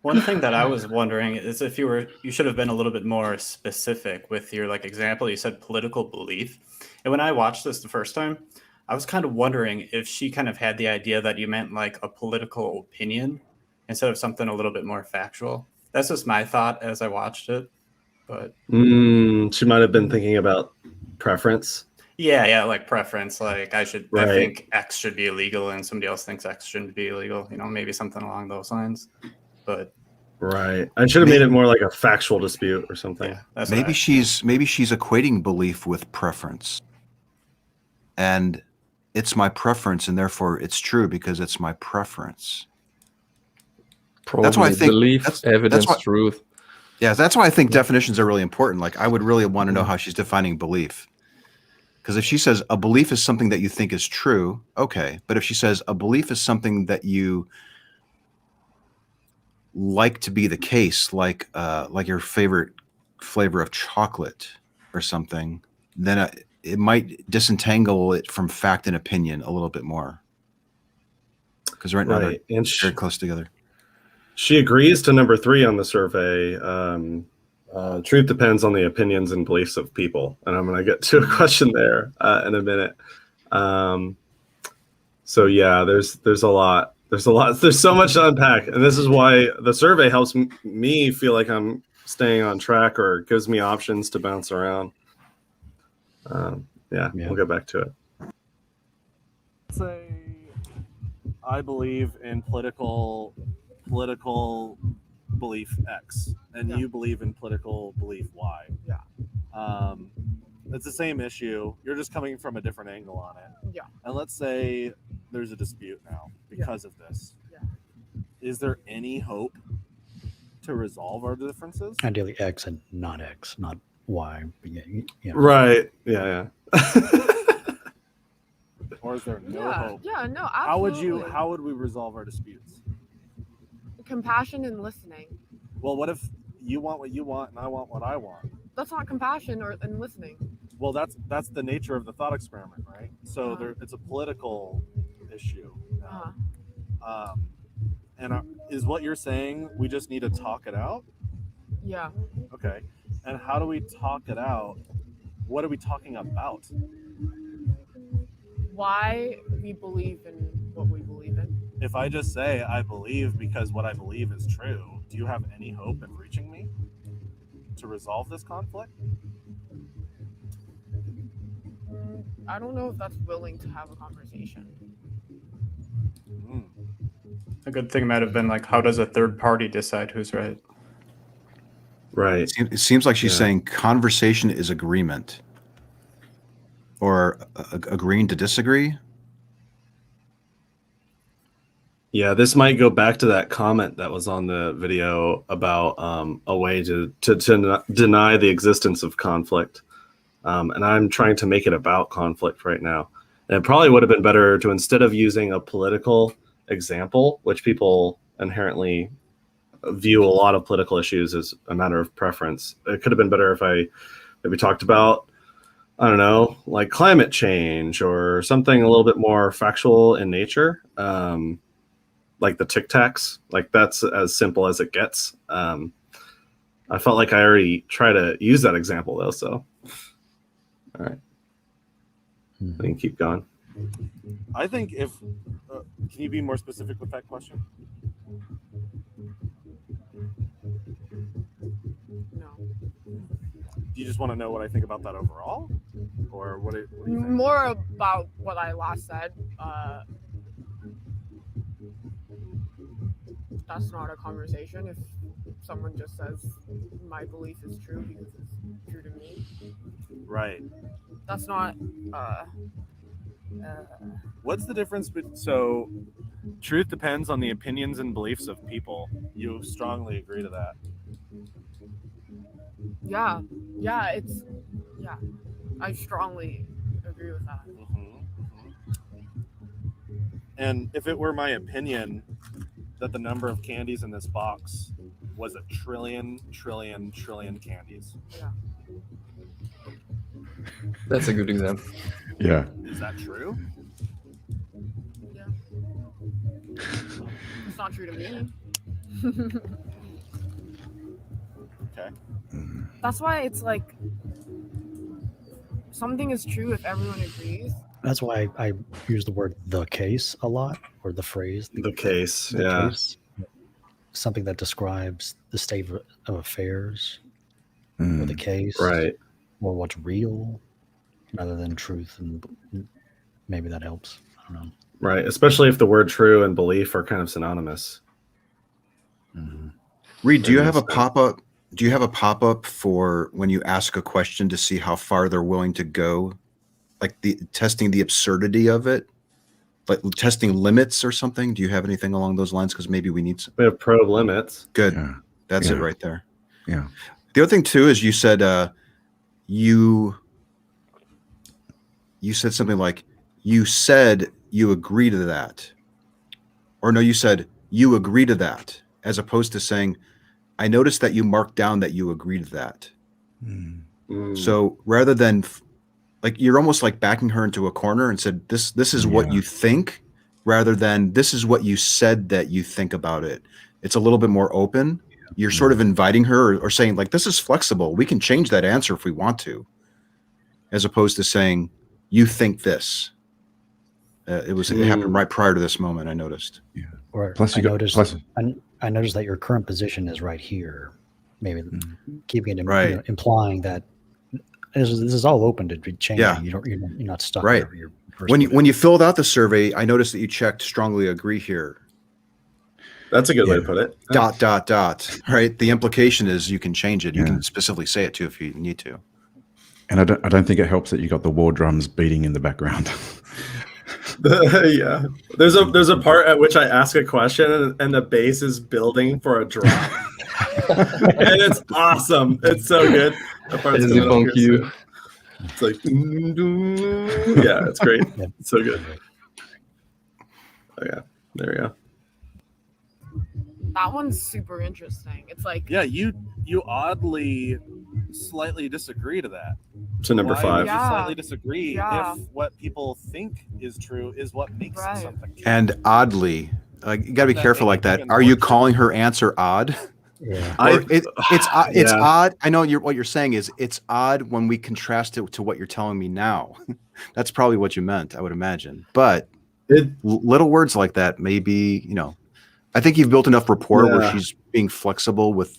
One thing that I was wondering is if you should have been a little bit more specific with your example. You said political belief, and when I watched this the first time, I was kind of wondering if she kind of had the idea that you meant like a political opinion instead of something a little bit more factual. That's just my thought as I watched it. But she might have been thinking about preference. yeah, like preference. Like I Right. think X should be illegal, and somebody else thinks X shouldn't be illegal. Maybe something along those lines. But Right. I should have made it more like a factual dispute or something. yeah, that's Maybe she's equating belief with preference, and it's my preference, and therefore it's true because it's my preference. Probably That's why I think belief, evidence, truth. Yeah, that's why I think definitions are really important. Like, I would really want to know how she's defining belief. Because if she says a belief is something that you think is true, okay. But if she says a belief is something that you like to be the case, like your favorite flavor of chocolate or something, then it might disentangle it from fact and opinion a little bit more. Because right now they're very close together. She agrees to number 3 on the survey. Truth depends on the opinions and beliefs of people. And I'm going to get to a question there in a minute. So yeah, there's a lot. There's so much to unpack. And this is why the survey helps me feel like I'm staying on track, or gives me options to bounce around. Yeah, we'll get back to it. Say I believe in political belief X, and you believe in political belief Y. Yeah. It's the same issue. You're just coming from a different angle on it. Yeah. And let's say there's a dispute now because of this. Yeah. Is there any hope to resolve our differences? Ideally X and not X, not Y. Right. Yeah. Or is there no hope? Yeah, no, absolutely. How would we resolve our disputes? Compassion and listening. Well, what if you want what you want and I want what I want? That's not compassion and listening. Well, that's the nature of the thought experiment, right? So it's a political issue. And is what you're saying we just need to talk it out? Yeah. Okay. And how do we talk it out? What are we talking about? Why we believe in what we believe in. If I just say I believe because what I believe is true, do you have any hope in reaching me to resolve this conflict? I don't know if that's willing to have a conversation. A good thing might have been like, how does a third party decide who's right? Right. It seems like she's saying conversation is agreement, or agreeing to disagree. Yeah, this might go back to that comment that was on the video about a way to deny the existence of conflict. And I'm trying to make it about conflict right now. And it probably would have been better to, instead of using a political example, which people inherently view a lot of political issues as a matter of preference, it could have been better if I maybe talked about, I don't know, like climate change or something a little bit more factual in nature. Like the Tic Tacs, like that's as simple as it gets. I felt like I already tried to use that example though, so. All right. I can keep going. I think can you be more specific with that question? No. Do you just want to know what I think about that overall? Or what do you think? More about what I last said. That's not a conversation if someone just says my belief is true because it's true to me. Right. That's not what's the difference so truth depends on the opinions and beliefs of people. You strongly agree to that? Yeah, I strongly agree with that. And if it were my opinion that the number of candies in this box was a trillion candies. Yeah. That's a good example. Yeah. Is that true? Yeah. It's not true to me. Okay. That's why it's like something is true if everyone agrees. That's why I use the word "the case" a lot, or the phrase "the case." The yeah, case. Something that describes the state of affairs. or the case, Right. or what's real, rather than truth, and maybe that helps. I don't know. Right. Especially if the word true and belief are kind of synonymous. Reid, do you Very have a nice. pop-up? Do you have a pop-up for when you ask a question to see how far they're willing to go, like testing the absurdity of it, like testing limits or something? Do you have anything along those lines? Because maybe we need some. We have probe limits. Good. Yeah. That's it Yeah. right there. Yeah. The other thing too is you said you said something like you said you agree to that, or no, you said you agree to that, as opposed to saying I noticed that you marked down that you agree to that. So rather than like you're almost like backing her into a corner and said this is what you think, rather than this is what you said that you think about it. It's a little bit more open. You're sort of inviting her or saying like this is flexible. We can change that answer if we want to, as opposed to saying you think this. It happened right prior to this moment. I noticed. Yeah. Or Plus, I you got noticed. plus. I noticed that your current position is right here. Maybe keeping it Right. you know, implying that this is all open to be changing. Yeah. You're not stuck Right. wherever you're first When put it. you filled out the survey, I noticed that you checked strongly agree here. That's a good way to put it. Dot. Right. The implication is you can change it. You Yeah. can specifically say it too if you need to. And I don't think it helps that you got the war drums beating in the background. Yeah. There's a part at which I ask a question and the bass is building for a drop. And it's awesome. It's so good. That part's Easy coming up funk here you. soon. It's like yeah, it's great. Yeah. It's so good. Oh yeah. There we go. That one's super interesting. It's like Yeah, you oddly slightly disagree to that. To number Why 5. would you Yeah. slightly disagree Yeah. if what people think is true is what makes Right. something true? And oddly, you got to be That careful like that. even Are you more calling her answer odd? Yeah. Or it's yeah. odd. I know what you're saying is it's odd when we contrast it to what you're telling me now. That's probably what you meant, I would imagine. But little words like that may be, I think you've built enough rapport where she's being flexible with.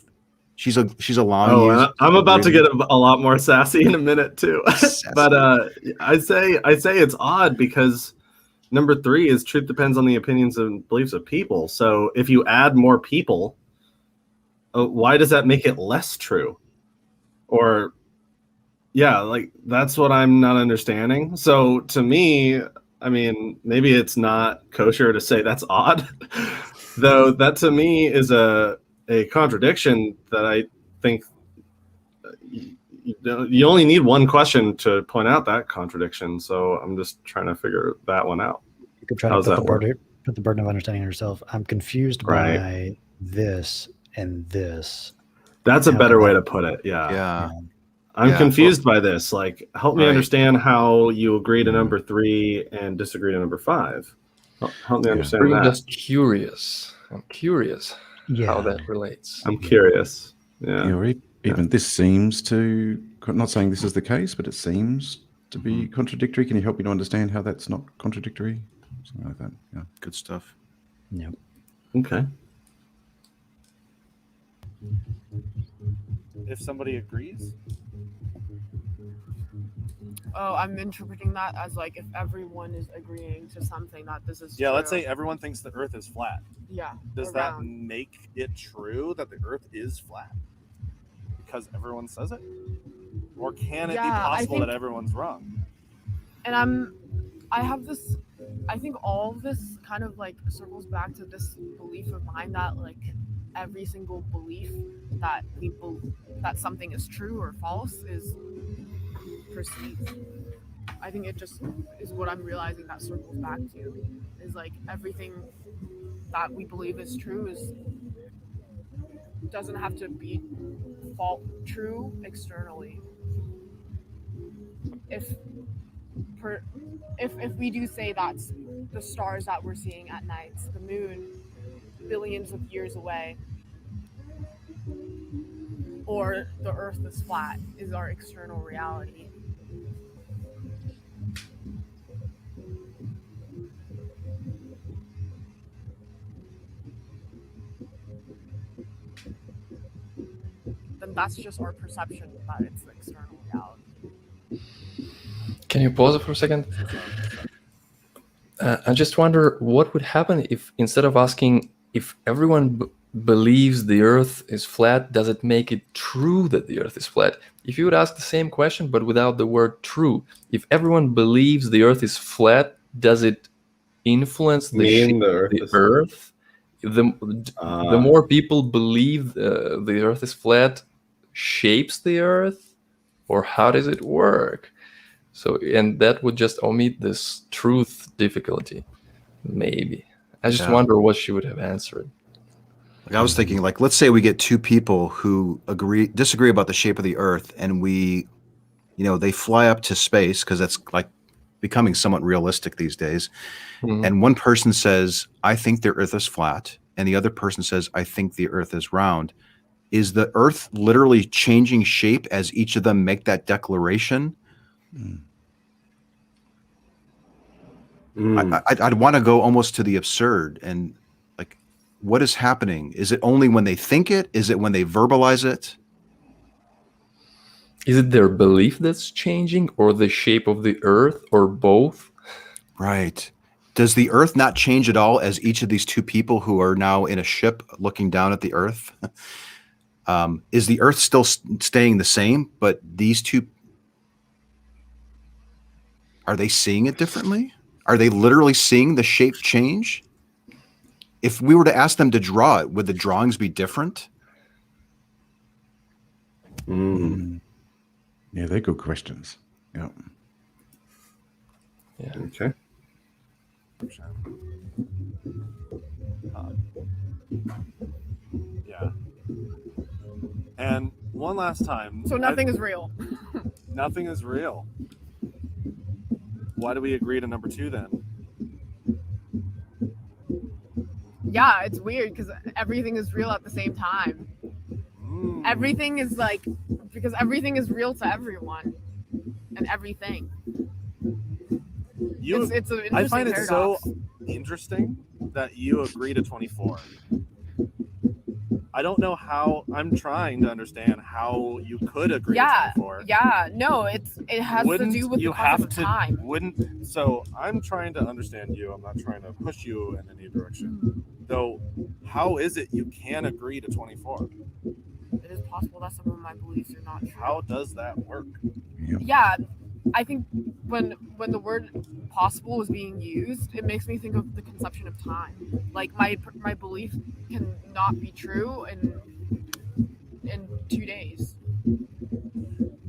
She's allowing you. And I'm about to get a lot more sassy in a minute too. But I say it's odd because number 3 is truth depends on the opinions and beliefs of people. So if you add more people, why does that make it less true? Or yeah, like that's what I'm not understanding. So to me, I mean, maybe it's not kosher to say that's odd, though that to me is a contradiction that I think you only need one question to point out that contradiction. So I'm just trying to figure that one out. You could try How's to that work? put the burden of understanding on yourself. I'm confused Right. by this and this. That's a How better can way I- to put it. Yeah. Yeah. I'm Yeah. confused by this. Like, help me Right. understand how you agree to number 3 and disagree to number 5. Help me understand I'm that. just curious. I'm curious Yeah. how that relates. I'm curious. Yeah. Or even this seems to, not saying this is the case, but it seems to be contradictory. Can you help me to understand how that's not contradictory? Something like that. Yeah. Good stuff. Yeah. Okay. If somebody agrees, oh, I'm interpreting that as like if everyone is agreeing to something that this is yeah, true. let's say everyone thinks the Earth is flat. yeah. Does or that round. make it true that the Earth is flat because everyone says it, or can it be Yeah, I possible think- that everyone's wrong? And I think all of this kind of like circles back to this belief of mine that like every single belief that that something is true or false is perceived. I think it just is what I'm realizing that circles back to is like everything that we believe is true doesn't have to be true externally. If we do say that's the stars that we're seeing at night, the moon billions of years away, or the earth is flat is our external reality. Then that's just our perception that it's the external reality. Can you pause it for a second? I just wonder what would happen if, instead of asking if everyone believes the Earth is flat, does it make it true that the Earth is flat? If you would ask the same question but without the word true, if everyone believes the Earth is flat, does it influence the shape of the Earth? The more people believe the Earth is flat, shapes the Earth, or how does it work? So, and that would just omit this truth difficulty, maybe. I just wonder what she would have answered. Like I was thinking, like, let's say we get two people who disagree about the shape of the Earth, and they fly up to space, because that's like becoming somewhat realistic these days. Mhm. And one person says, I think the Earth is flat, and the other person says, I think the Earth is round. Is the Earth literally changing shape as each of them make that declaration? I'd want to go almost to the absurd, and like, what is happening? Is it only when they think it? Is it when they verbalize it? Is it their belief that's changing, or the shape of the Earth, or both? Right. Does the Earth not change at all as each of these two people who are now in a ship looking down at the Earth? Is the Earth still staying the same, but these two, are they seeing it differently? Are they literally seeing the shape change? If we were to ask them to draw it, would the drawings be different? Yeah, they're good questions. Yeah. Okay. Yeah. And one last time. So nothing is real. Nothing is real. Why do we agree to number 2 then? Yeah, it's weird because everything is real at the same time. Everything is like, because everything is real to everyone and everything. It's an interesting I find it so paradox. interesting that you agree to 24. I don't know how. I'm trying to understand how you could agree to 24. Yeah, no, it has to do with the concept of time. So I'm trying to understand you. I'm not trying to push you in any direction. Though, how is it you can agree to 24? It is possible that some of my beliefs are not true. How does that work? Yeah, I think when the word possible is being used, it makes me think of the conception of time. Like my belief can not be true in 2 days.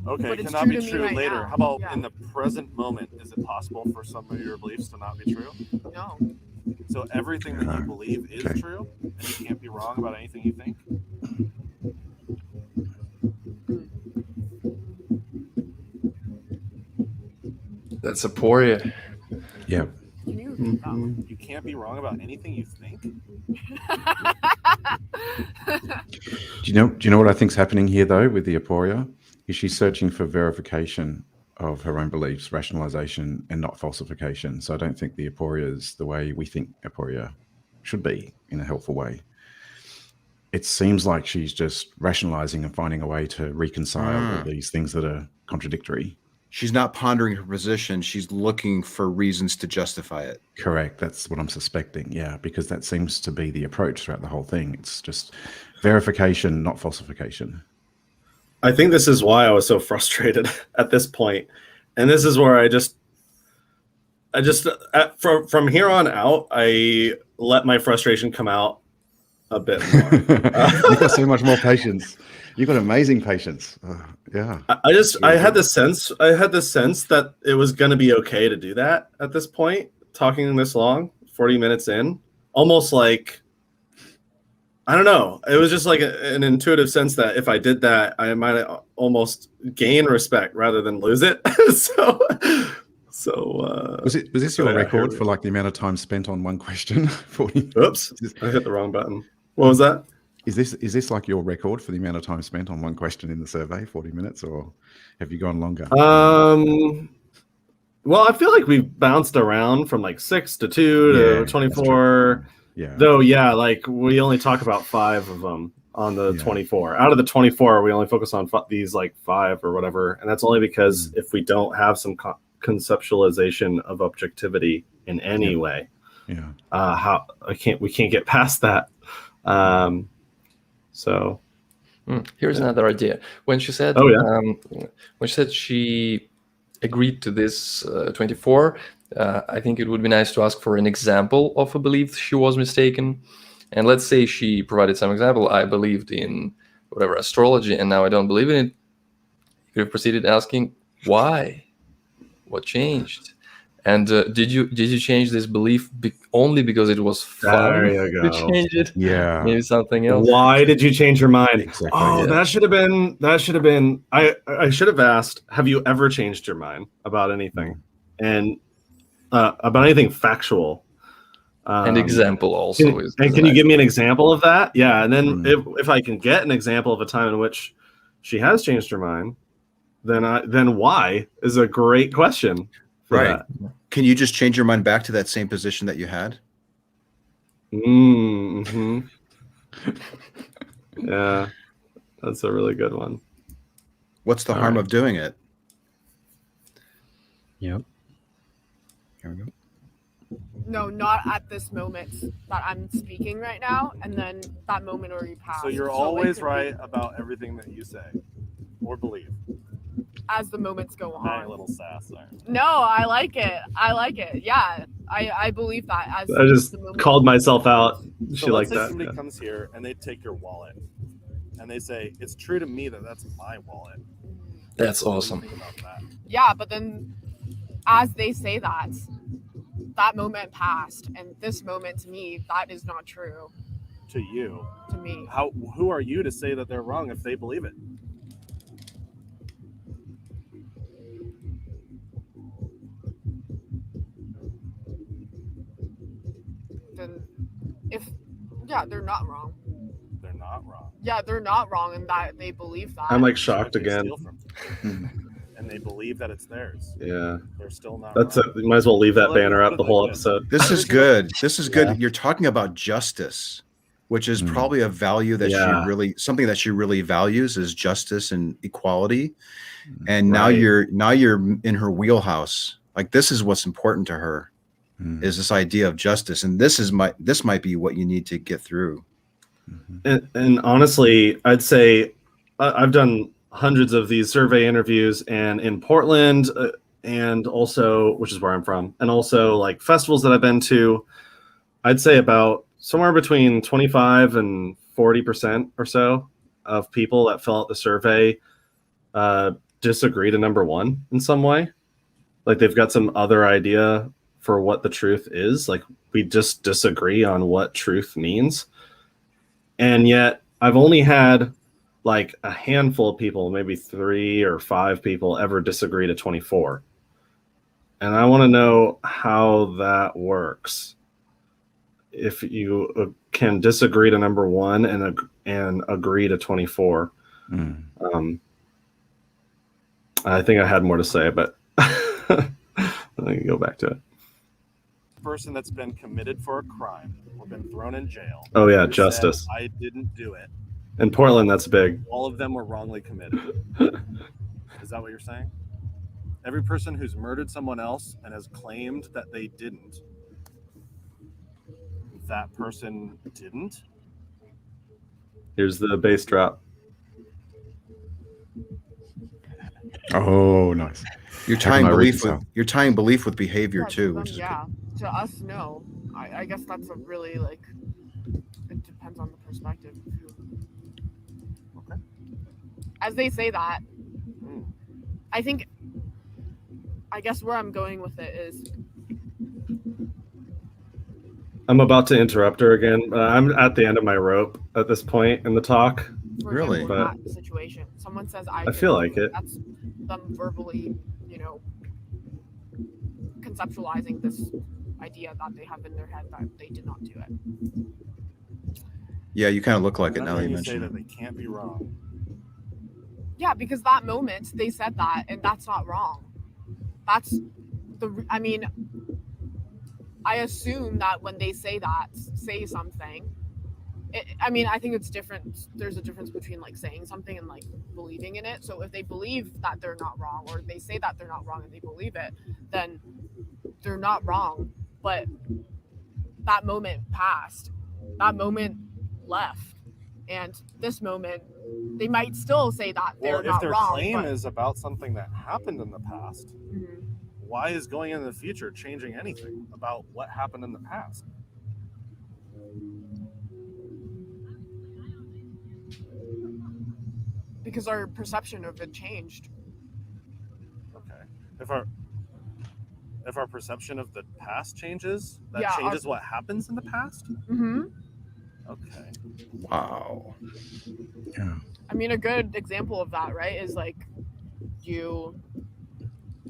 Okay, But it it's cannot true be to me true right later. now. How about Yeah. in the present moment? Is it possible for some of your beliefs to not be true? No. So everything that you believe is Okay. true, and you can't be wrong about anything you think? That's aporia. Yeah. Can you repeat that? You can't be wrong about anything you think? Do you know what I think's happening here though with the aporia? Is she's searching for verification of her own beliefs, rationalization, and not falsification. So I don't think the aporia is the way we think aporia should be in a helpful way. It seems like she's just rationalizing and finding a way to reconcile all these things that are contradictory. She's not pondering her position. She's looking for reasons to justify it. Correct. That's what I'm suspecting. Yeah, because that seems to be the approach throughout the whole thing. It's just verification, not falsification. I think this is why I was so frustrated at this point. And this is where from here on out, I let my frustration come out a bit more. You've got so much more patience. You've got amazing patience. Yeah. I had the sense that it was going to be okay to do that at this point, talking this long, 40 minutes in, almost like, I don't know. It was just like an intuitive sense that if I did that, I might almost gain respect rather than lose it. Was this your record for like the amount of time spent on one question? 40 Oops, I hit the wrong button. What was that? Is this like your record for the amount of time spent on one question in the survey, 40 minutes, or have you gone longer? Well, I feel like we've bounced around from like 6 to 2 to 24. Yeah. Though, yeah, like we only talk about 5 of them. on the Yeah. 24. Out of the 24, we only focus on these like 5 or whatever, and that's only because if we don't have some conceptualization of objectivity in any way, we can't get past that. So here's another idea. When she said, she agreed to this 24, I think it would be nice to ask for an example of a belief she was mistaken. And let's say she provided some example. I believed in whatever astrology, and now I don't believe in it. You could have proceeded asking why, what changed, and did you change this belief only because it was fun to change it? Yeah, maybe something else. Why did you change your mind? Exactly. That should have been. I should have asked, have you ever changed your mind about anything, and about anything factual? An example also can you give me an example of that? Yeah, and then if I can get an example of a time in which she has changed her mind, then why is a great question. Right. Can you just change your mind back to that same position that you had? Mm-hmm. Yeah, that's a really good one. What's the harm of doing it? Yep. Here we go. No, not at this moment that I'm speaking right now, and then that moment already passed. So you're always right about everything that you say or believe. As the moments go on. A little sass there. No, I like it. Yeah, I believe that. As I just the called myself out. So let's say somebody comes here and they take your wallet, and they say, "It's true to me that that's my wallet." That's awesome. Think about that. Yeah, but then as they say that moment passed, and this moment to me, that is not true. To you. To me. Who are you to say that they're wrong if they believe it? Then they're not wrong. They're not wrong. Yeah, they're not wrong in that they believe that. I'm like shocked again. And they believe that it's theirs. Yeah. They're still not That's wrong. you might as well leave that banner up the whole episode. This is good. This is good. You're talking about justice, which is probably a value that something that she really values is justice and equality. And now you're in her wheelhouse. Like, this is what's important to her, is this idea of justice. And this might be what you need to get through. And honestly, I'd say I've done hundreds of these survey interviews, and in Portland, and also, which is where I'm from, and also like festivals that I've been to, I'd say about somewhere between 25 and 40% or so of people that fill out the survey disagree to number one in some way. Like, they've got some other idea for what the truth is. Like, we just disagree on what truth means. And yet I've only had like a handful of people, maybe 3 or 5 people, ever disagree to 24. And I want to know how that works. If you can disagree to number one and agree to 24. I think I had more to say, but I can go back to it. Person that's been committed for a crime or been thrown in jail. Oh yeah, justice. I didn't do it. In Portland, that's big. All of them were wrongly committed. Is that what you're saying? Every person who's murdered someone else and has claimed that they didn't, that person didn't? Here's the bass drop. Oh, nice. You're tying belief with behavior too, which is good. To us, no. I guess that's a really like. It depends on the perspective. Okay. As they say that, I guess where I'm going with it is. I'm about to interrupt her again. I'm at the end of my rope at this point in the talk. Really? But that situation. Someone says I feel like it. That's them verbally, conceptualizing this idea that they have in their head that they did not do it. Yeah, you kind of look like it now that you mention it. They can't be wrong. Yeah, because that moment they said that, and that's not wrong. That's I assume that when they say something, I mean, I think it's different. There's a difference between like saying something and like believing in it. So if they believe that they're not wrong, or they say that they're not wrong and they believe it, then they're not wrong. But that moment passed. That moment left. And this moment, they might still say that they're Well, not if their wrong. claim but, is about something that happened in the past, Mhm. why is going into the future changing anything about what happened in the past? Because our perception of it changed. Okay. If our perception of the past changes, that Yeah, changes what happens in the past? Mm-hmm. Okay. Wow. Yeah. I mean, a good example of that, right, is like you.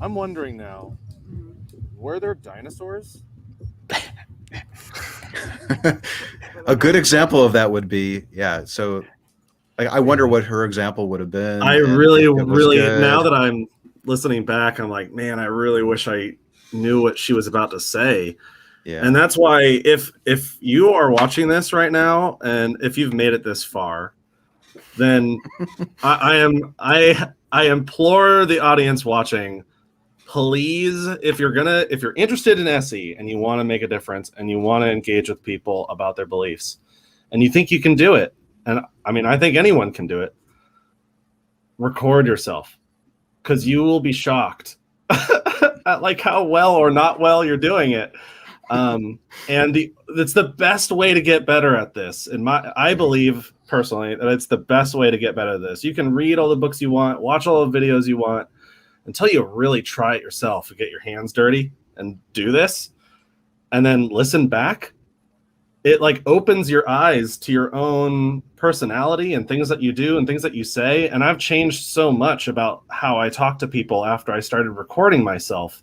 I'm wondering now, were there dinosaurs? A good example of that would be, yeah. So I wonder what her example would have been. I and really, if it was really, good. now that I'm listening back, I'm like, man, I really wish I knew what she was about to say. Yeah. And that's why if you are watching this right now, and if you've made it this far, then I implore the audience watching, please, if you're interested in SE and you want to make a difference and you want to engage with people about their beliefs and you think you can do it, and I mean, I think anyone can do it, record yourself, because you will be shocked at like how well or not well you're doing it. And it's the best way to get better at this. I believe personally that it's the best way to get better at this. You can read all the books you want, watch all the videos you want, until you really try it yourself and get your hands dirty and do this, and then listen back. It like opens your eyes to your own personality and things that you do and things that you say. And I've changed so much about how I talk to people after I started recording myself.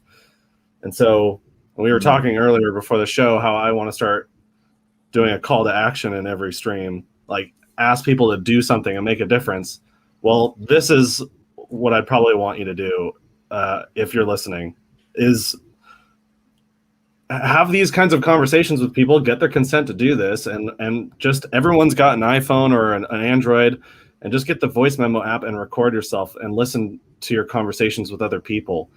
And so we were talking earlier before the show how I want to start doing a call to action in every stream, like ask people to do something and make a difference. Well, this is what I'd probably want you to do, if you're listening, is have these kinds of conversations with people, get their consent to do this, and just everyone's got an iPhone or an Android, and just get the voice memo app and record yourself and listen to your conversations with other people,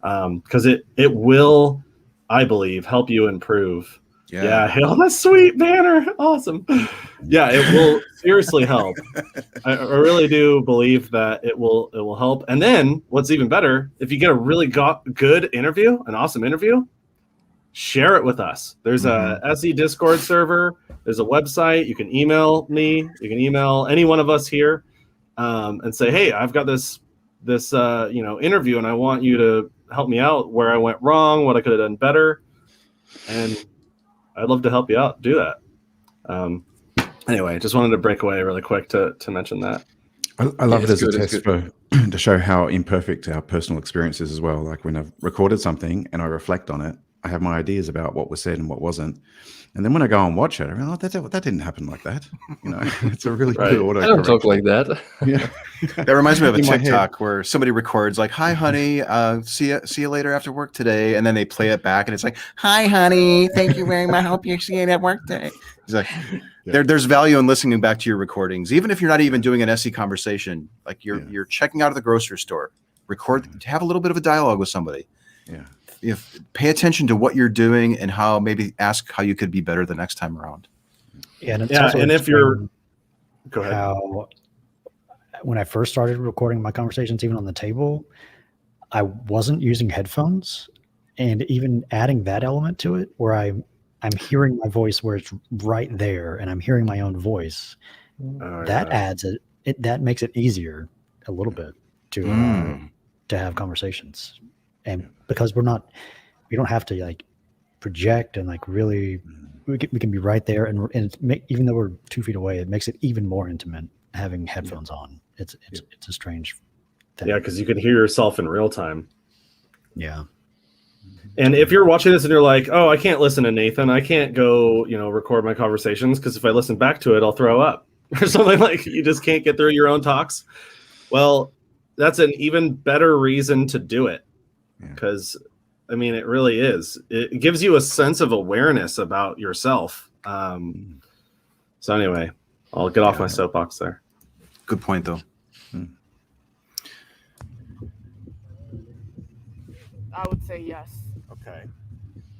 because it will, I believe, help you improve. Yeah, hell, that's sweet banner. Awesome. Yeah, it will seriously help. I really do believe that it will help. And then what's even better, if you get a really good interview, an awesome interview, share it with us. There's a SE Discord server. There's a website. You can email me. You can email any one of us here, and say, hey, I've got this interview, and I want you to help me out where I went wrong, what I could have done better. And I'd love to help you out do that. Anyway, just wanted to break away really quick to mention that. I love it as a test to show how imperfect our personal experience is as well. Like when I've recorded something and I reflect on it, I have my ideas about what was said and what wasn't. And then when I go and watch it, I realize that didn't happen like that. You know, it's a really good auto. I don't talk like that. Yeah. That reminds me of a TikTok where somebody records like, "Hi, honey, see you later after work today," and then they play it back, and it's like, "Hi, honey, thank you very much. I hope you're seeing at work today." It's like, there's value in listening back to your recordings, even if you're not even doing an SE conversation. Like you're checking out of the grocery store, record, have a little bit of a dialogue with somebody. Yeah. Pay attention to what you're doing and how maybe ask how you could be better the next time around. Yeah, and if you're, go ahead. How when I first started recording my conversations, even on the table, I wasn't using headphones, and even adding that element to it, where I'm hearing my voice where it's right there, and I'm hearing my own voice. Adds it. That makes it easier a little bit to have conversations. And because we don't have to like project and like really, we can be right there, and even though we're 2 feet away, it makes it even more intimate having headphones on. It's a strange thing. Yeah, because you can hear yourself in real time. Yeah. And if you're watching this and you're like, oh, I can't listen to Nathan, I can't go, record my conversations because if I listen back to it, I'll throw up or something, like you just can't get through your own talks. Well, that's an even better reason to do it. Because, I mean, it really is. It gives you a sense of awareness about yourself. So anyway, I'll get off my soapbox there. Good point, though. I would say yes. Okay.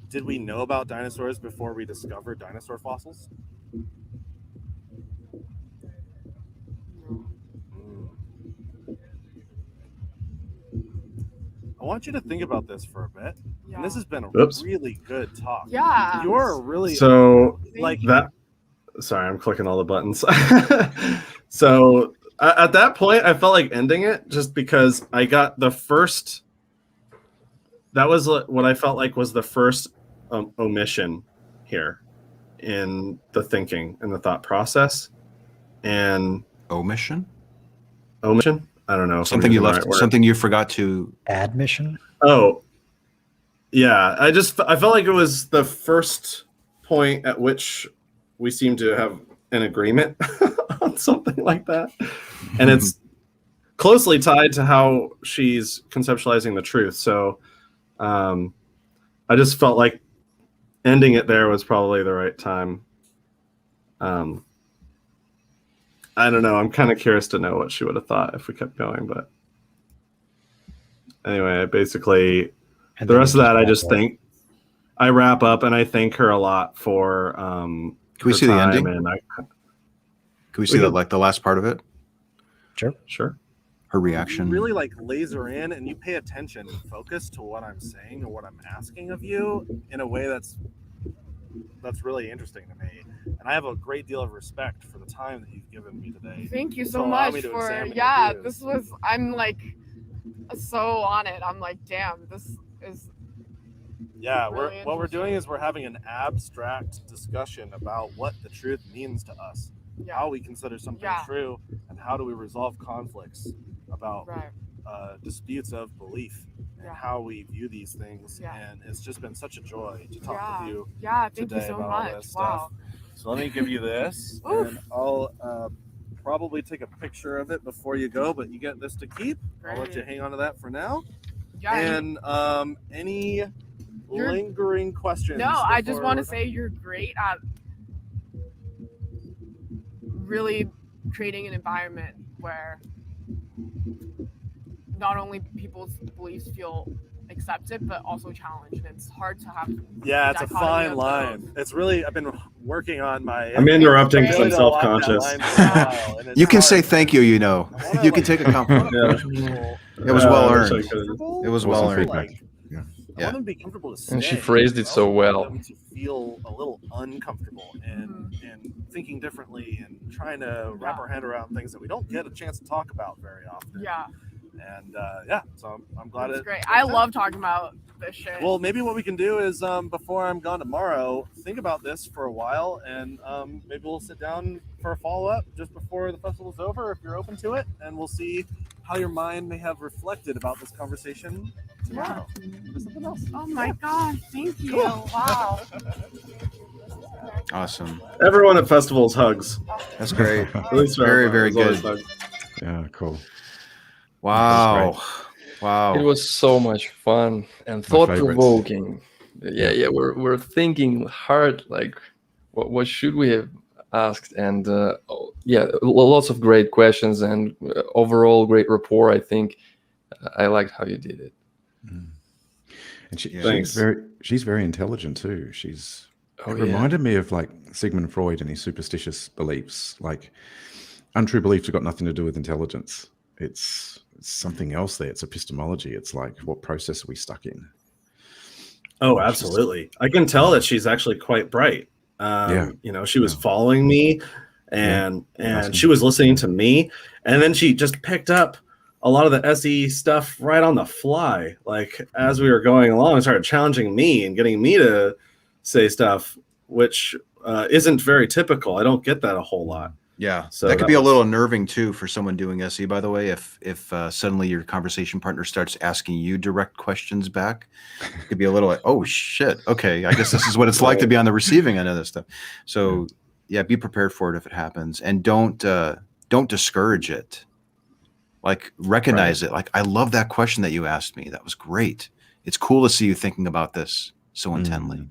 Did we know about dinosaurs before we discovered dinosaur fossils? I want you to think about this for a bit. Yeah. And this has been a Oops. really good talk. Yeah. You're really So like that. Sorry, I'm clicking all the buttons. So at that point, I felt like ending it just because I got the first. That was what I felt like was the first omission here in the thinking and the thought process. And Omission? I don't know. if I'm Something you using the left. right word. Something you forgot to. Admission. Oh, yeah. I felt like it was the first point at which we seem to have an agreement on something like that. And it's closely tied to how she's conceptualizing the truth. So I just felt like ending it there was probably the right time. I don't know. I'm kind of curious to know what she would have thought if we kept going. But anyway, basically, And the then rest you of that, I wrap just up. think I wrap up and I thank her a lot for. Can we her see the time, ending? And Can we see that, like the last part of it? Sure. Her reaction. You really like laser in and you pay attention and focus to what I'm saying or what I'm asking of you in a way that's really interesting to me. And I have a great deal of respect for the time that you've given me today. Thank you to so allow much me to for examine your views. this was I'm like so on it. I'm like, damn, this is Yeah, really what we're doing interesting. is we're having an abstract discussion about what the truth means to us, how we consider something true, and how do we resolve conflicts about disputes of belief and how we view these things. And it's just been such a joy to talk with you thank today you so about all much. this Wow. stuff. So let me give you this, and I'll probably take a picture of it before you go, but you get this to keep. I'll let you hang on to that for now. Yeah. And any lingering questions? No, I just before want to we're say you're great at really creating an environment where not only people's beliefs feel accepted but also challenged. And it's hard to have. Yeah, it's a dichotomy fine of line. both. It's really, I've been working on my. I'm interrupting because I'm really don't walk that self-conscious. line for a while, and it's You can hard. say thank you. You know, you can take a compliment. It was well earned. It was well earned. Like, I want them to be comfortable to stay. And she phrased it so I well. want them to feel a little uncomfortable and thinking differently and trying to wrap our head around things that we don't get a chance to talk about very often. Yeah. And so I'm glad It's it. great. I love talking about this shit. Well, maybe what we can do is before I'm gone tomorrow, think about this for a while, and maybe we'll sit down for a follow-up just before the festival's over, if you're open to it, and we'll see how your mind may have reflected about this conversation tomorrow. Or something else. Oh my gosh, thank you. Cool. Wow. Awesome. Everyone at festivals hugs. That's great. At least Very, very everyone. good. Yeah, cool. Wow. Wow. It was so much fun and thought-provoking. Yeah, we're thinking hard, like, what should we have asked? And lots of great questions and overall great rapport. I think I liked how you did it. And Thanks. she's very intelligent too. It yeah. reminded me of like Sigmund Freud and his superstitious beliefs. Like untrue beliefs have got nothing to do with intelligence. It's something else there. It's epistemology. It's like, what process are we stuck in? Oh, absolutely. I can tell that she's actually quite bright. She was following me and she was listening to me. And then she just picked up a lot of the SE stuff right on the fly. Like as we were going along, and started challenging me and getting me to say stuff, which isn't very typical. I don't get that a whole lot. Yeah, so that could be a little unnerving too for someone doing SE. By the way, if suddenly your conversation partner starts asking you direct questions back, it could be a little like, oh shit, okay, I guess this is what it's like to be on the receiving end of this stuff. So yeah, be prepared for it if it happens, and don't discourage it. Like recognize it. Like, I love that question that you asked me. That was great. It's cool to see you thinking about this so intently.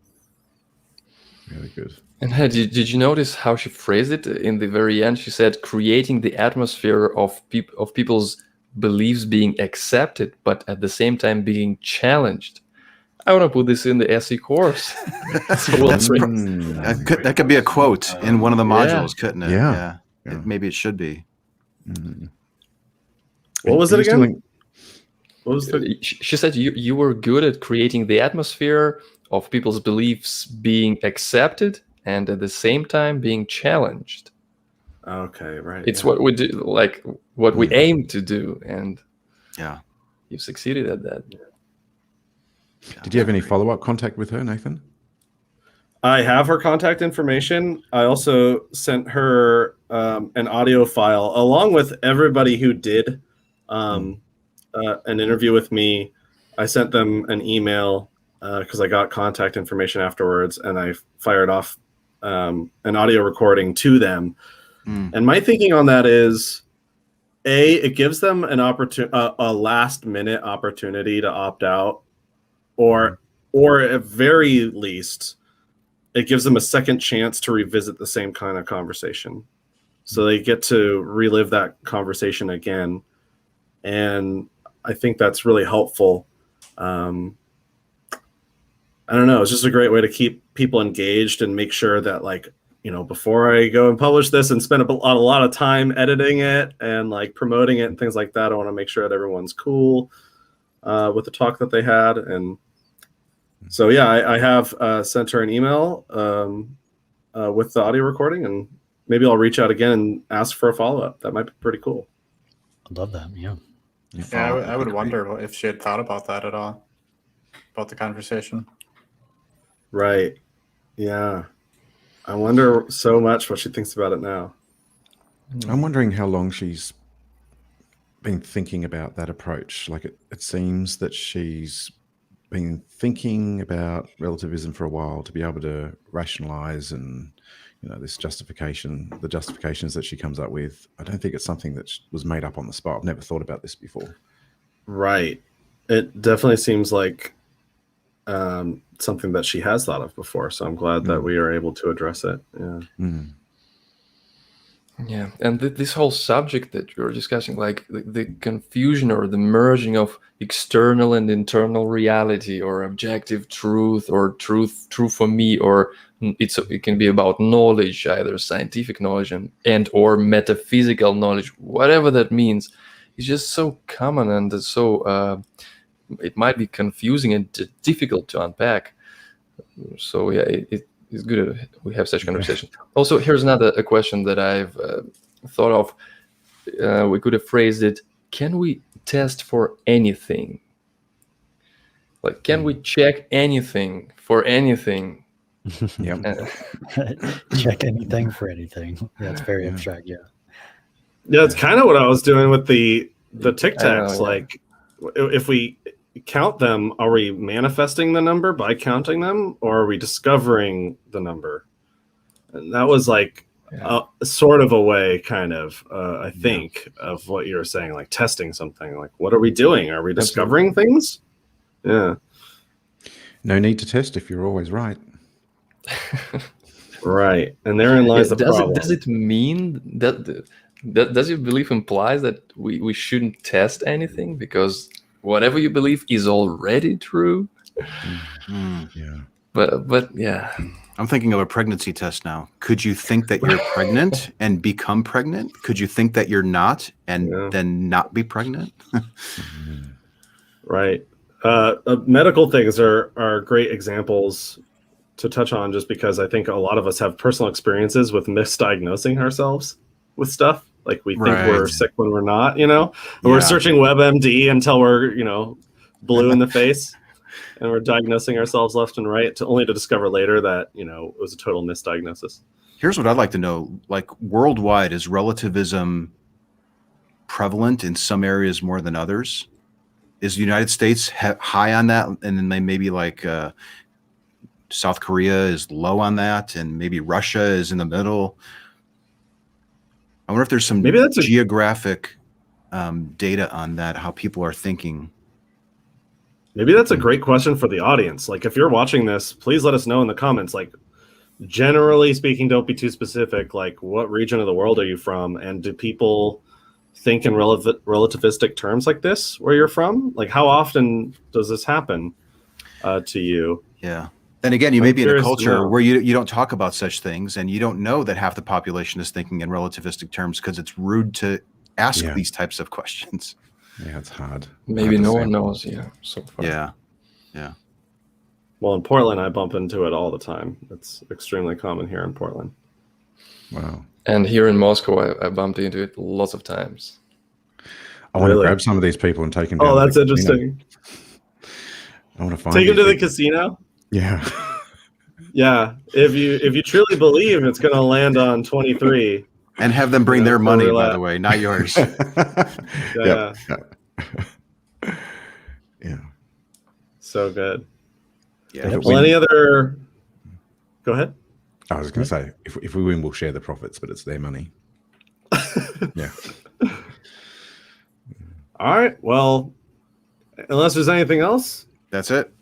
Really good. And did you notice how she phrased it in the very end? She said, creating the atmosphere of people's beliefs being accepted, but at the same time being challenged. I want to put this in the SE course. That could be a quote in one of the modules, couldn't it? Yeah. Maybe it should be. What was it again? What was She said you were good at creating the atmosphere of people's beliefs being accepted and at the same time being challenged. Okay, right. It's what we do, like what we aim to do, and you succeeded at that. Did you have any follow-up contact with her, Nathan? I have her contact information. I also sent her an audio file along with everybody who did an interview with me. I sent them an email because I got contact information afterwards, and I fired off an audio recording to them. And my thinking on that is, it gives them an a last-minute opportunity to opt out, or at very least, it gives them a second chance to revisit the same kind of conversation. So they get to relive that conversation again. And I think that's really helpful. I don't know. It's just a great way to keep people engaged and make sure that, like, you know, before I go and publish this and spend a lot of time editing it and like promoting it and things like that, I want to make sure that everyone's cool with the talk that they had. And so, yeah, I have sent her an email with the audio recording, and maybe I'll reach out again and ask for a follow-up. That might be pretty cool. I love that. Yeah. Yeah, I would wonder if she had thought about that at all, about the conversation. Right. Yeah. I wonder so much what she thinks about it now. I'm wondering how long she's been thinking about that approach. Like it seems that she's been thinking about relativism for a while to be able to rationalize and, you know, the justifications that she comes up with. I don't think it's something that was made up on the spot. I've never thought about this before. Right. It definitely seems like something that she has thought of before. So I'm glad that we are able to address it. Yeah. Yeah, and this whole subject that you're discussing, like the confusion or the merging of external and internal reality, or objective truth, or truth true for me, or it can be about knowledge, either scientific knowledge and or metaphysical knowledge, whatever that means. It's just so common, and so it might be confusing and difficult to unpack. So yeah, it's good we have such conversation. Also, here's a question that I've thought of. We could have phrased it: can we test for anything? Like, can we check anything for anything? Check anything for anything. Yeah, it's very abstract. Yeah. Yeah, it's kind of what I was doing with the Tic Tacs. Like, if we count them, are we manifesting the number by counting them, or are we discovering the number? And that was like sort of a way, kind of, I think, of what you were saying, like testing something. Like, what are we doing? Are we discovering things? Yeah. No need to test if you're always right. Right. And therein lies the problem. Does it mean that does your belief implies that we shouldn't test anything because whatever you believe is already true? Yeah. But yeah. I'm thinking of a pregnancy test now. Could you think that you're pregnant and become pregnant? Could you think that you're not and then not be pregnant? Right. Medical things are great examples to touch on, just because I think a lot of us have personal experiences with misdiagnosing ourselves with stuff. Like, we think we're sick when we're not, you know? And we're searching WebMD until we're, you know, blue in the face, and we're diagnosing ourselves left and right, only to discover later that, you know, it was a total misdiagnosis. Here's what I'd like to know. Like, worldwide, is relativism prevalent in some areas more than others? Is the United States high on that? And then maybe like South Korea is low on that, and maybe Russia is in the middle. I wonder if there's some geographic data on that, how people are thinking. Maybe that's a great question for the audience. Like, if you're watching this, please let us know in the comments, like, generally speaking, don't be too specific. Like, what region of the world are you from? And do people think in relativistic terms like this where you're from? Like, how often does this happen to you? Yeah. Then again, you may be in a curious to culture know. where you don't talk about such things, and you don't know that half the population is thinking in relativistic terms because it's rude to ask these types of questions. Yeah, it's hard. Maybe Hard to no say. one knows. Yeah, so far. Yeah. Well, in Portland, I bump into it all the time. It's extremely common here in Portland. Wow. And here in Moscow, I bumped into it lots of times. I want Really? to grab some of these people and take them down. Oh, to that's the casino. interesting. I want to find Take them these to the people. casino. Yeah. Yeah, if you truly believe it's going to land on 23. And have them bring Yeah, their for money, by roulette. the way, not yours. Yeah, Yeah. so good. Yeah. If it Well, any win- other? Go ahead. I was going to say, if we win, we'll share the profits, but it's their money. Yeah. All right. Well, unless there's anything else. That's it.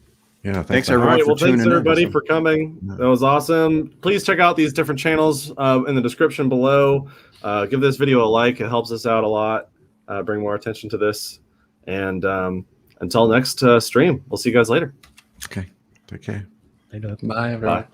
Yeah. Thanks, man. All everyone. right. for Well, thanks tuning in. everybody Awesome. for coming. Yeah. That was awesome. Please check out these different channels in the description below. Give this video a like. It helps us out a lot. Bring more attention to this. And until next stream, we'll see you guys later. Okay. Take care. They do it. Bye, everyone. Bye.